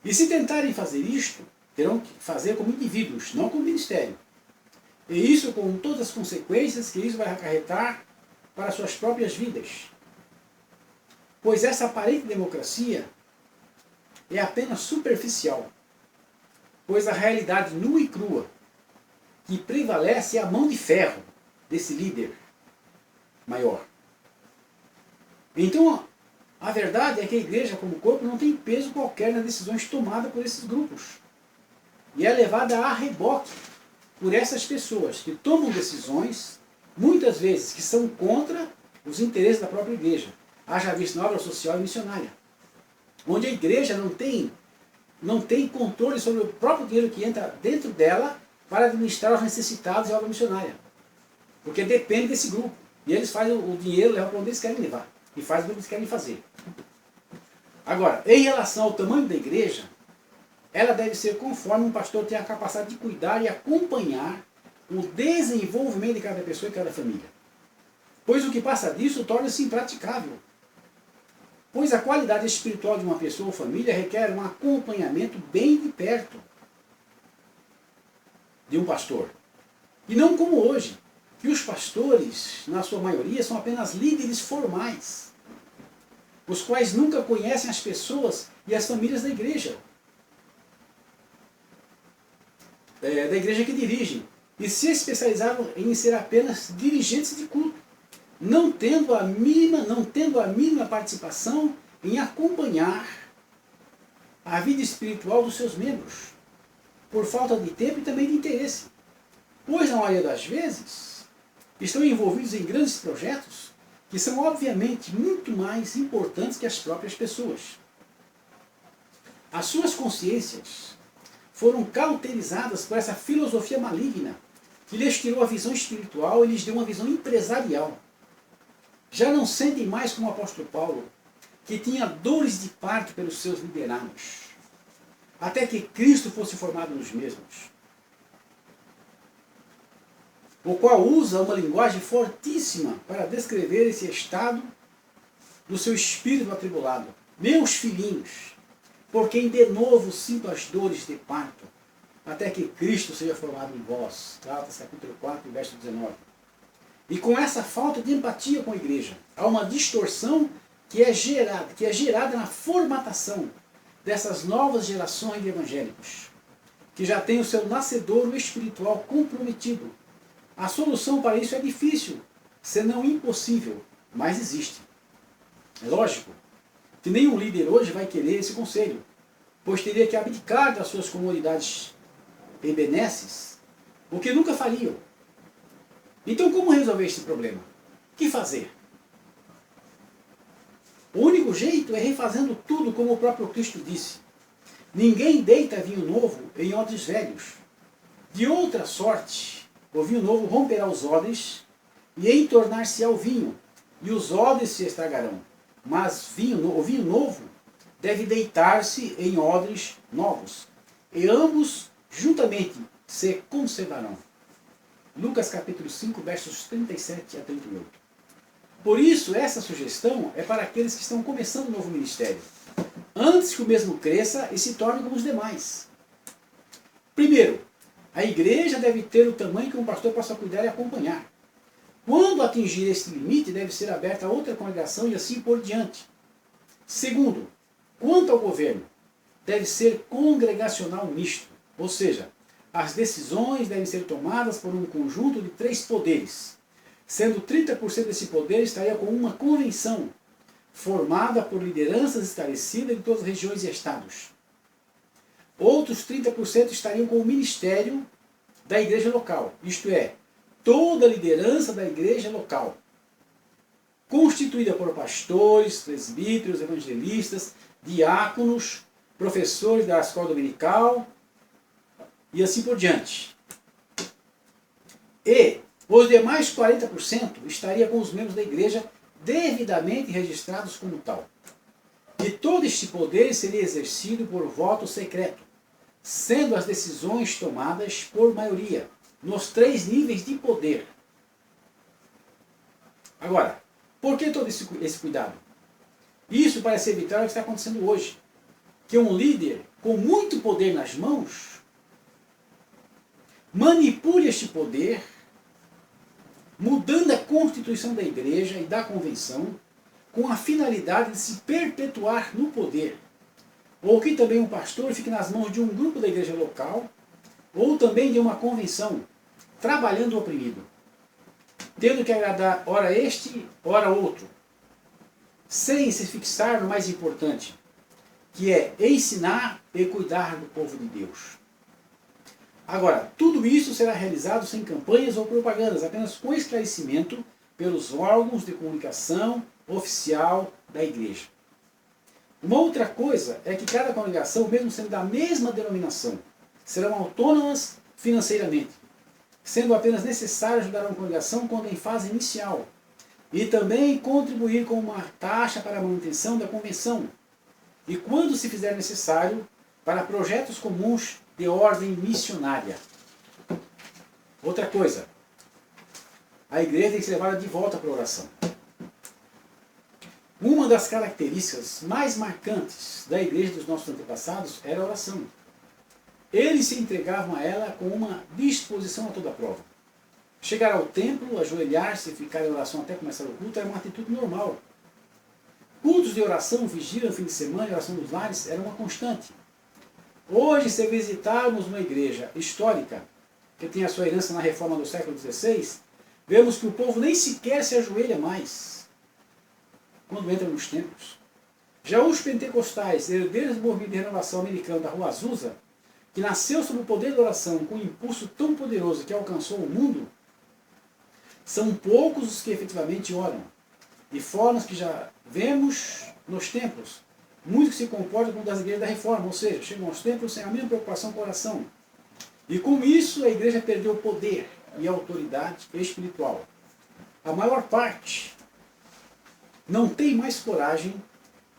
E se tentarem fazer isto, terão que fazer como indivíduos, não como ministério. E isso com todas as consequências que isso vai acarretar para suas próprias vidas. Pois essa aparente democracia é apenas superficial. Pois a realidade nua e crua que prevalece é a mão de ferro desse líder maior. Então, a verdade é que a igreja como corpo não tem peso qualquer nas decisões tomadas por esses grupos. E é levada a reboque por essas pessoas que tomam decisões, muitas vezes, que são contra os interesses da própria igreja. Haja visto na obra social e missionária. Onde a igreja não tem controle sobre o próprio dinheiro que entra dentro dela para administrar os necessitados e a obra missionária. Porque depende desse grupo. E eles fazem o dinheiro, levam para onde eles querem levar. E fazem o que eles querem fazer. Agora, em relação ao tamanho da igreja, ela deve ser conforme um pastor tem a capacidade de cuidar e acompanhar o desenvolvimento de cada pessoa e cada família. Pois o que passa disso torna-se impraticável. Pois a qualidade espiritual de uma pessoa ou família requer um acompanhamento bem de perto de um pastor. E não como hoje, que os pastores, na sua maioria, são apenas líderes formais, os quais nunca conhecem as pessoas e as famílias da igreja que dirigem, e se especializaram em ser apenas dirigentes de culto, não tendo a mínima participação em acompanhar a vida espiritual dos seus membros, por falta de tempo e também de interesse. Pois, na maioria das vezes, estão envolvidos em grandes projetos que são, obviamente, muito mais importantes que as próprias pessoas. As suas consciências foram cauterizadas por essa filosofia maligna que lhes tirou a visão espiritual e lhes deu uma visão empresarial. Já não sentem mais como o apóstolo Paulo, que tinha dores de parto pelos seus liderados, até que Cristo fosse formado nos mesmos. O qual usa uma linguagem fortíssima para descrever esse estado do seu espírito atribulado. Meus filhinhos, por quem de novo sinto as dores de parto, até que Cristo seja formado em vós. Gálatas capítulo 4, verso 19. E com essa falta de empatia com a igreja, há uma distorção que é gerada na formatação dessas novas gerações de evangélicos, que já têm o seu nascedouro espiritual comprometido. A solução para isso é difícil, senão impossível, mas existe. É lógico que nenhum líder hoje vai querer esse conselho, pois teria que abdicar das suas comodidades e benesses, o que nunca fariam. Então, como resolver esse problema? O que fazer? O único jeito é refazendo tudo como o próprio Cristo disse. Ninguém deita vinho novo em odres velhos. De outra sorte, o vinho novo romperá os odres e entornar-se ao vinho, e os odres se estragarão. Mas o vinho novo deve deitar-se em odres novos, e ambos juntamente se conservarão. Lucas capítulo 5, versos 37 a 38. Por isso, essa sugestão é para aqueles que estão começando o novo ministério, antes que o mesmo cresça e se torne como os demais. Primeiro, a igreja deve ter o tamanho que um pastor possa cuidar e acompanhar. Quando atingir este limite, deve ser aberta a outra congregação e assim por diante. Segundo, quanto ao governo, deve ser congregacional misto, ou seja, as decisões devem ser tomadas por um conjunto de 3 poderes, sendo 30% desse poder estaria com uma convenção, formada por lideranças esclarecidas em todas as regiões e estados. Outros 30% estariam com o ministério da igreja local, isto é, toda a liderança da igreja local, constituída por pastores, presbíteros, evangelistas, diáconos, professores da escola dominical e assim por diante. E os demais 40% estaria com os membros da igreja devidamente registrados como tal. E todo este poder seria exercido por voto secreto, sendo as decisões tomadas por maioria, nos 3 níveis de poder. Agora, por que todo esse cuidado? Isso para se evitar o que está acontecendo hoje, que um líder com muito poder nas mãos manipule este poder, mudando a constituição da igreja e da convenção, com a finalidade de se perpetuar no poder. Ou que também um pastor fique nas mãos de um grupo da igreja local, ou também de uma convenção, trabalhando o oprimido, tendo que agradar ora este, ora outro, sem se fixar no mais importante, que é ensinar e cuidar do povo de Deus. Agora, tudo isso será realizado sem campanhas ou propagandas, apenas com esclarecimento pelos órgãos de comunicação oficial da igreja. Uma outra coisa é que cada congregação, mesmo sendo da mesma denominação, serão autônomas financeiramente, sendo apenas necessário ajudar uma congregação quando em fase inicial, e também contribuir com uma taxa para a manutenção da convenção, e quando se fizer necessário, para projetos comuns de ordem missionária. Outra coisa, a igreja tem que ser levada de volta para a oração. Uma das características mais marcantes da igreja dos nossos antepassados era a oração. Eles se entregavam a ela com uma disposição a toda prova. Chegar ao templo, ajoelhar-se e ficar em oração até começar o culto era uma atitude normal. Cultos de oração, vigília no fim de semana e oração dos lares era uma constante. Hoje, se visitarmos uma igreja histórica, que tem a sua herança na reforma do século XVI, vemos que o povo nem sequer se ajoelha mais quando entra nos templos. Já os pentecostais, herdeiros do movimento de renovação americano da Rua Azusa, que nasceu sob o poder da oração com um impulso tão poderoso que alcançou o mundo, são poucos os que efetivamente oram, de formas que já vemos nos templos. Muitos que se comportam como das igrejas da reforma, ou seja, chegam aos templos sem a mínima preocupação com a oração. E com isso a igreja perdeu o poder e a autoridade espiritual. A maior parte não tem mais coragem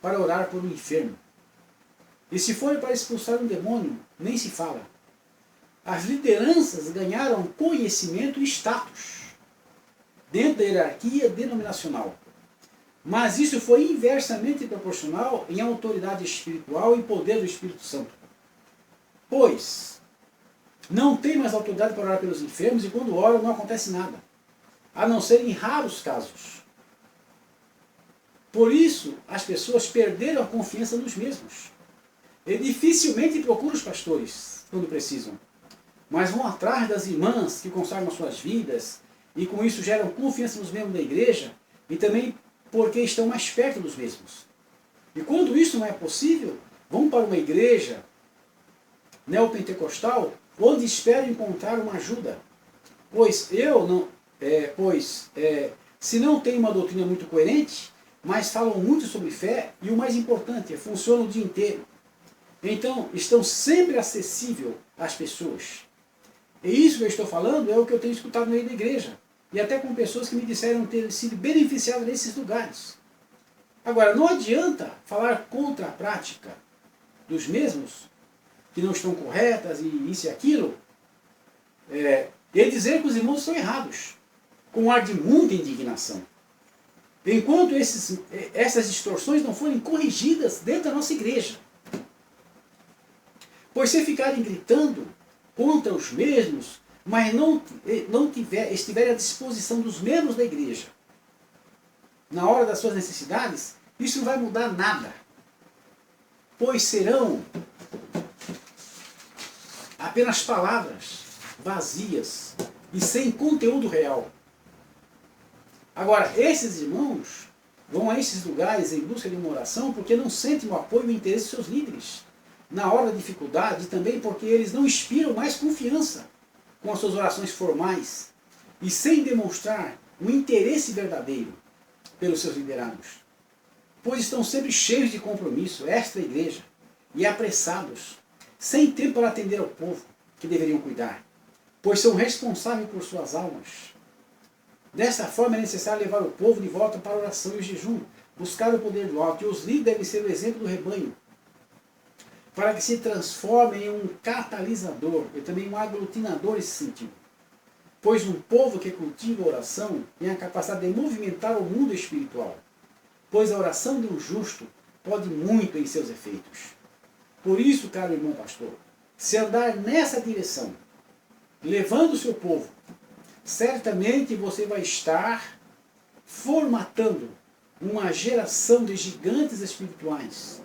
para orar por um enfermo. E se for para expulsar um demônio, nem se fala. As lideranças ganharam conhecimento e status dentro da hierarquia denominacional. Mas isso foi inversamente proporcional em autoridade espiritual e poder do Espírito Santo. Pois não tem mais autoridade para orar pelos enfermos e quando oram não acontece nada, a não ser em raros casos. Por isso, as pessoas perderam a confiança nos mesmos. E dificilmente procuram os pastores quando precisam, mas vão atrás das irmãs que consagram suas vidas e com isso geram confiança nos membros da igreja e também porque estão mais perto dos mesmos. E quando isso não é possível, vão para uma igreja neopentecostal onde esperam encontrar uma ajuda. Se não tem uma doutrina muito coerente, mas falam muito sobre fé e o mais importante, funcionam o dia inteiro. Então, estão sempre acessíveis às pessoas. E isso que eu estou falando é o que eu tenho escutado no meio da igreja. E até com pessoas que me disseram ter sido beneficiadas nesses lugares. Agora, não adianta falar contra a prática dos mesmos, que não estão corretas e isso e aquilo, e dizer que os irmãos estão errados, com um ar de muita indignação. Enquanto essas distorções não forem corrigidas dentro da nossa igreja. Pois se ficarem gritando contra os mesmos, mas não estiverem à disposição dos membros da igreja, na hora das suas necessidades, isso não vai mudar nada. Pois serão apenas palavras vazias e sem conteúdo real. Agora, esses irmãos vão a esses lugares em busca de uma oração porque não sentem o apoio e o interesse de seus líderes na hora da dificuldade, e também porque eles não inspiram mais confiança com as suas orações formais e sem demonstrar um interesse verdadeiro pelos seus liderados, pois estão sempre cheios de compromisso extra-igreja e apressados, sem tempo para atender ao povo que deveriam cuidar, pois são responsáveis por suas almas. Dessa forma é necessário levar o povo de volta para a oração e o jejum, buscar o poder do alto, e os líderes devem ser o exemplo do rebanho, para que se transformem em um catalisador e também um aglutinador nesse sentido. Pois um povo que cultiva a oração tem a capacidade de movimentar o mundo espiritual, pois a oração de um justo pode muito em seus efeitos. Por isso, caro irmão pastor, se andar nessa direção, levando o seu povo, certamente você vai estar formatando uma geração de gigantes espirituais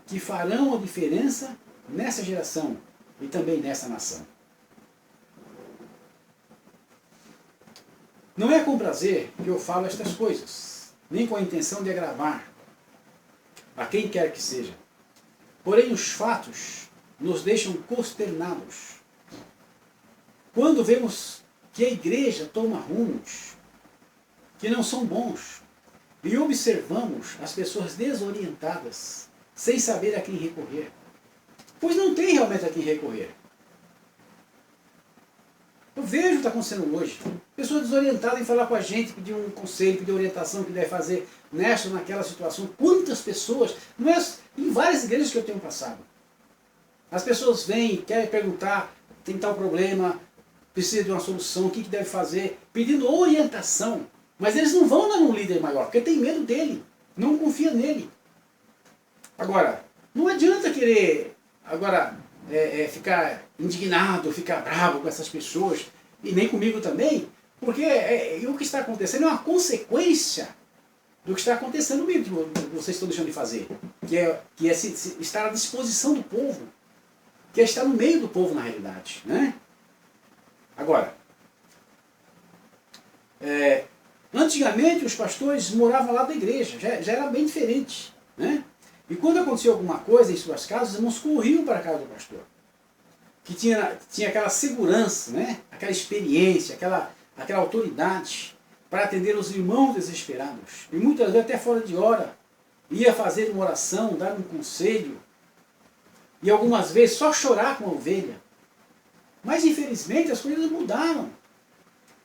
que farão a diferença nessa geração e também nessa nação. Não é com prazer que eu falo estas coisas, nem com a intenção de agravar a quem quer que seja. Porém, os fatos nos deixam consternados quando vemos que a igreja toma rumos que não são bons e observamos as pessoas desorientadas, sem saber a quem recorrer. Pois não tem realmente a quem recorrer. Eu vejo o que está acontecendo hoje. Pessoas desorientadas em falar com a gente, pedir um conselho, pedir orientação, o que deve fazer nessa ou naquela situação. Quantas pessoas, não é, em várias igrejas que eu tenho passado. As pessoas vêm, querem perguntar, tem tal problema, precisa de uma solução, o que deve fazer, pedindo orientação. Mas eles não vão dar um líder maior, porque tem medo dele, não confia nele. Agora, não adianta querer ficar indignado, ficar bravo com essas pessoas, e nem comigo também, porque o que está acontecendo é uma consequência do que está acontecendo mesmo, que vocês estão deixando de fazer, que é estar à disposição do povo, que é estar no meio do povo na realidade. Né? Agora, antigamente os pastores moravam lá da igreja, já era bem diferente. Né? E quando acontecia alguma coisa em suas casas, os irmãos corriam para a casa do pastor, que tinha aquela segurança, né? Aquela experiência, aquela autoridade para atender os irmãos desesperados. E muitas vezes até fora de hora, ia fazer uma oração, dar um conselho, e algumas vezes só chorar com a ovelha. Mas infelizmente as coisas mudaram.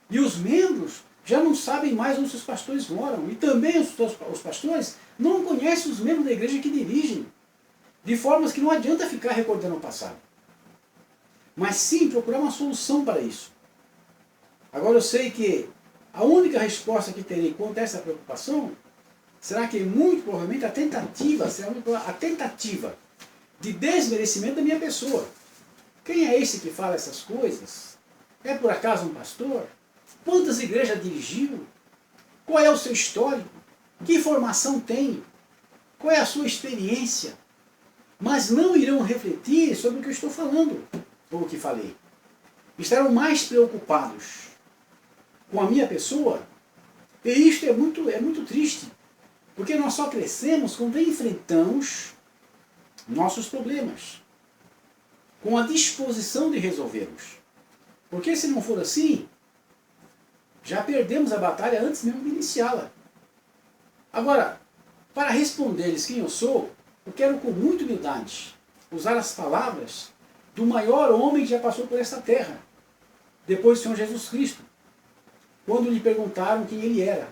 E os membros já não sabem mais onde os pastores moram. E também os pastores não conhecem os membros da igreja que dirigem. De formas que não adianta ficar recordando o passado. Mas sim procurar uma solução para isso. Agora eu sei que a única resposta que terei quanto a essa preocupação será que muito provavelmente a tentativa de desmerecimento da minha pessoa. Quem é esse que fala essas coisas? É por acaso um pastor? Quantas igrejas dirigiu? Qual é o seu histórico? Que formação tem? Qual é a sua experiência? Mas não irão refletir sobre o que eu estou falando, ou o que falei. Estarão mais preocupados com a minha pessoa, e isto é muito triste, porque nós só crescemos quando enfrentamos nossos problemas, com a disposição de resolvê-los. Porque se não for assim, já perdemos a batalha antes mesmo de iniciá-la. Agora, para responder-lhes quem eu sou, eu quero com muita humildade usar as palavras do maior homem que já passou por esta terra, depois do Senhor Jesus Cristo, quando lhe perguntaram quem ele era.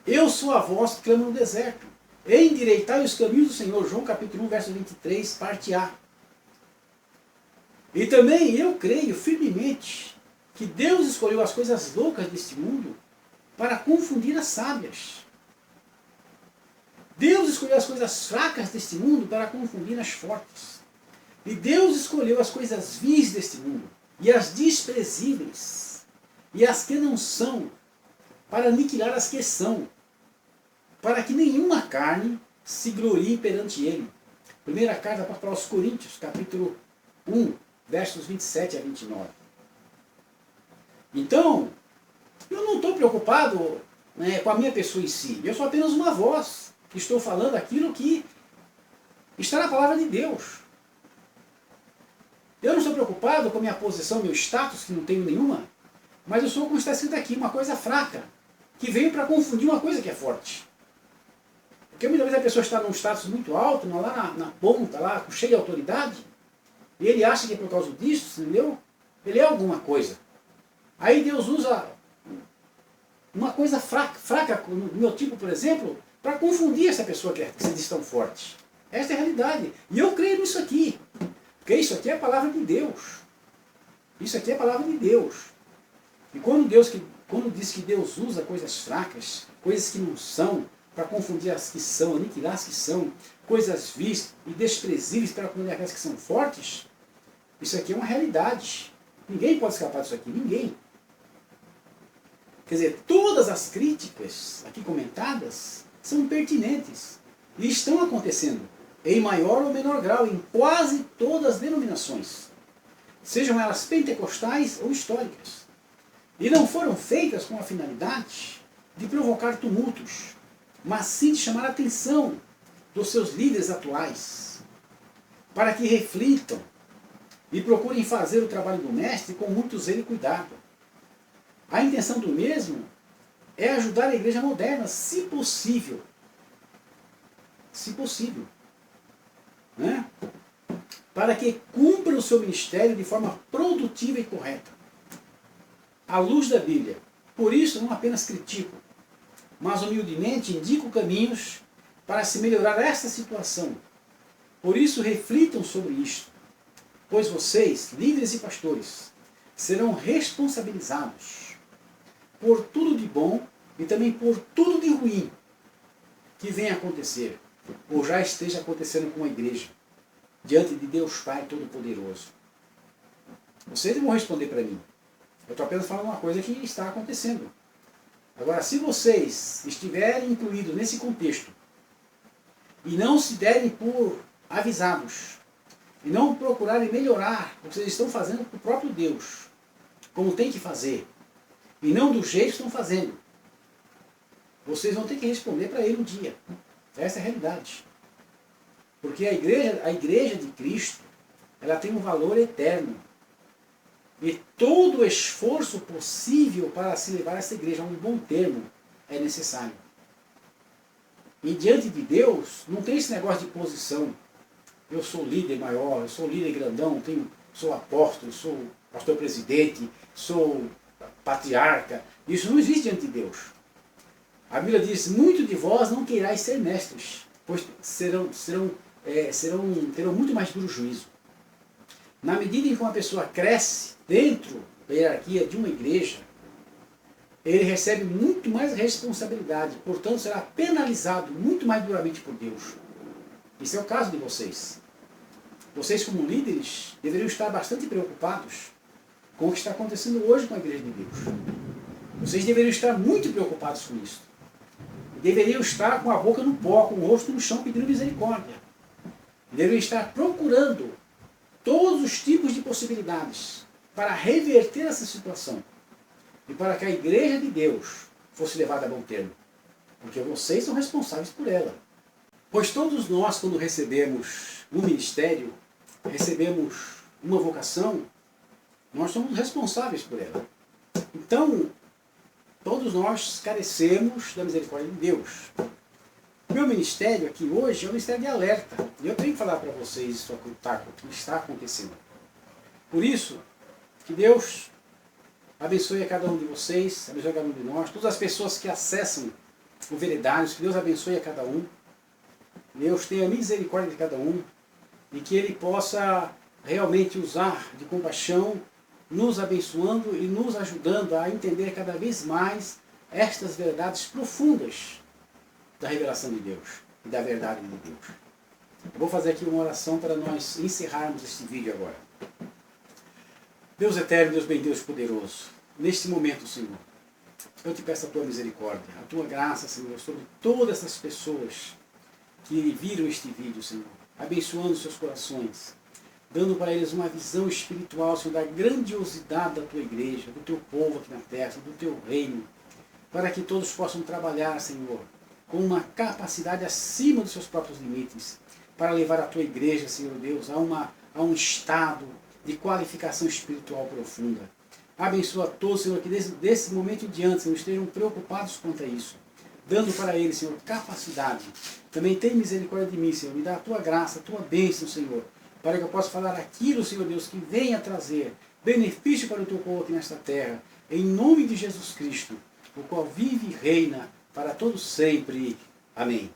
Eu sou a voz que clama no deserto, endireitai os caminhos do Senhor, João capítulo 1, verso 23, parte A. E também eu creio firmemente que Deus escolheu as coisas loucas deste mundo para confundir as sábias. Deus escolheu as coisas fracas deste mundo para confundir as fortes. E Deus escolheu as coisas vis deste mundo, e as desprezíveis, e as que não são, para aniquilar as que são, para que nenhuma carne se glorie perante ele. Primeira carta para os Coríntios, capítulo 1, versos 27 a 29. Então, eu não estou preocupado, né, com a minha pessoa em si. Eu sou apenas uma voz que estou falando aquilo que está na palavra de Deus. Eu não estou preocupado com a minha posição, meu status, que não tenho nenhuma, mas eu sou, como está escrito aqui, uma coisa fraca, que veio para confundir uma coisa que é forte. Porque muitas vezes a pessoa está num status muito alto, lá na ponta, lá, cheia de autoridade, e ele acha que é por causa disso, entendeu? Ele é alguma coisa. Aí Deus usa uma coisa fraca no meu tipo, por exemplo, para confundir essa pessoa que se diz tão forte. Essa é a realidade. E eu creio nisso aqui. Porque isso aqui é a palavra de Deus. Isso aqui é a palavra de Deus. E quando diz que Deus usa coisas fracas, coisas que não são, para confundir as que são, aniquilar as que são, coisas vis e desprezíveis para confundir aquelas que são fortes, isso aqui é uma realidade. Ninguém pode escapar disso aqui, ninguém. Quer dizer, todas as críticas aqui comentadas são pertinentes e estão acontecendo, em maior ou menor grau, em quase todas as denominações, sejam elas pentecostais ou históricas. E não foram feitas com a finalidade de provocar tumultos, mas sim de chamar a atenção dos seus líderes atuais, para que reflitam e procurem fazer o trabalho do mestre com muito zelo e cuidado. A intenção do mesmo é ajudar a igreja moderna, se possível. Se possível. Né? Para que cumpra o seu ministério de forma produtiva e correta, à luz da Bíblia. Por isso, não apenas critico, mas humildemente indico caminhos para se melhorar esta situação. Por isso, reflitam sobre isto, pois vocês, líderes e pastores, serão responsabilizados por tudo de bom e também por tudo de ruim que venha a acontecer, ou já esteja acontecendo com a igreja, diante de Deus Pai Todo-Poderoso. Vocês vão responder para mim. Eu estou apenas falando uma coisa que está acontecendo. Agora, se vocês estiverem incluídos nesse contexto e não se derem por avisados, e não procurarem melhorar o que vocês estão fazendo para o próprio Deus, como tem que fazer, e não do jeito que estão fazendo, vocês vão ter que responder para ele um dia. Essa é a realidade. Porque a igreja de Cristo, ela tem um valor eterno. E todo o esforço possível para se levar essa igreja a um bom termo é necessário. E diante de Deus, não tem esse negócio de posição. Eu sou líder maior, eu sou líder grandão, sou apóstolo, sou pastor presidente, sou patriarca. Isso não existe diante de Deus. A Bíblia diz, muito de vós não queirais ser mestres, pois terão muito mais duro juízo. Na medida em que uma pessoa cresce dentro da hierarquia de uma igreja, ele recebe muito mais responsabilidade, portanto será penalizado muito mais duramente por Deus. Esse é o caso de vocês. Vocês, como líderes, deveriam estar bastante preocupados com o que está acontecendo hoje com a igreja de Deus. Vocês deveriam estar muito preocupados com isso. Deveriam estar com a boca no pó, com o rosto no chão, pedindo misericórdia. Deveriam estar procurando todos os tipos de possibilidades para reverter essa situação e para que a igreja de Deus fosse levada a bom termo. Porque vocês são responsáveis por ela. Pois todos nós, quando recebemos um ministério, recebemos uma vocação, nós somos responsáveis por ela. Então, todos nós carecemos da misericórdia de Deus. O meu ministério aqui hoje é um ministério de alerta. E eu tenho que falar para vocês isso que está acontecendo. Por isso, que Deus abençoe a cada um de vocês, abençoe a cada um de nós, todas as pessoas que acessam o Veredários, que Deus abençoe a cada um. Deus tenha misericórdia de cada um e que Ele possa realmente usar de compaixão, nos abençoando e nos ajudando a entender cada vez mais estas verdades profundas da revelação de Deus e da verdade de Deus. Eu vou fazer aqui uma oração para nós encerrarmos este vídeo agora. Deus eterno, Deus bem, Deus poderoso, neste momento, Senhor, eu te peço a tua misericórdia, a tua graça, Senhor, sobre todas essas pessoas que viram este vídeo, Senhor, abençoando seus corações, dando para eles uma visão espiritual, Senhor, da grandiosidade da tua igreja, do teu povo aqui na terra, do teu reino, para que todos possam trabalhar, Senhor, com uma capacidade acima dos seus próprios limites, para levar a tua igreja, Senhor Deus, a um estado de qualificação espiritual profunda. Abençoa a todos, Senhor, que desse momento em diante, Senhor, estejam preocupados quanto a isso, dando para eles, Senhor, capacidade. Também tem misericórdia de mim, Senhor, me dá a tua graça, a tua bênção, Senhor, para que eu possa falar aquilo, Senhor Deus, que venha trazer benefício para o teu povo aqui nesta terra, em nome de Jesus Cristo, o qual vive e reina para todos sempre. Amém.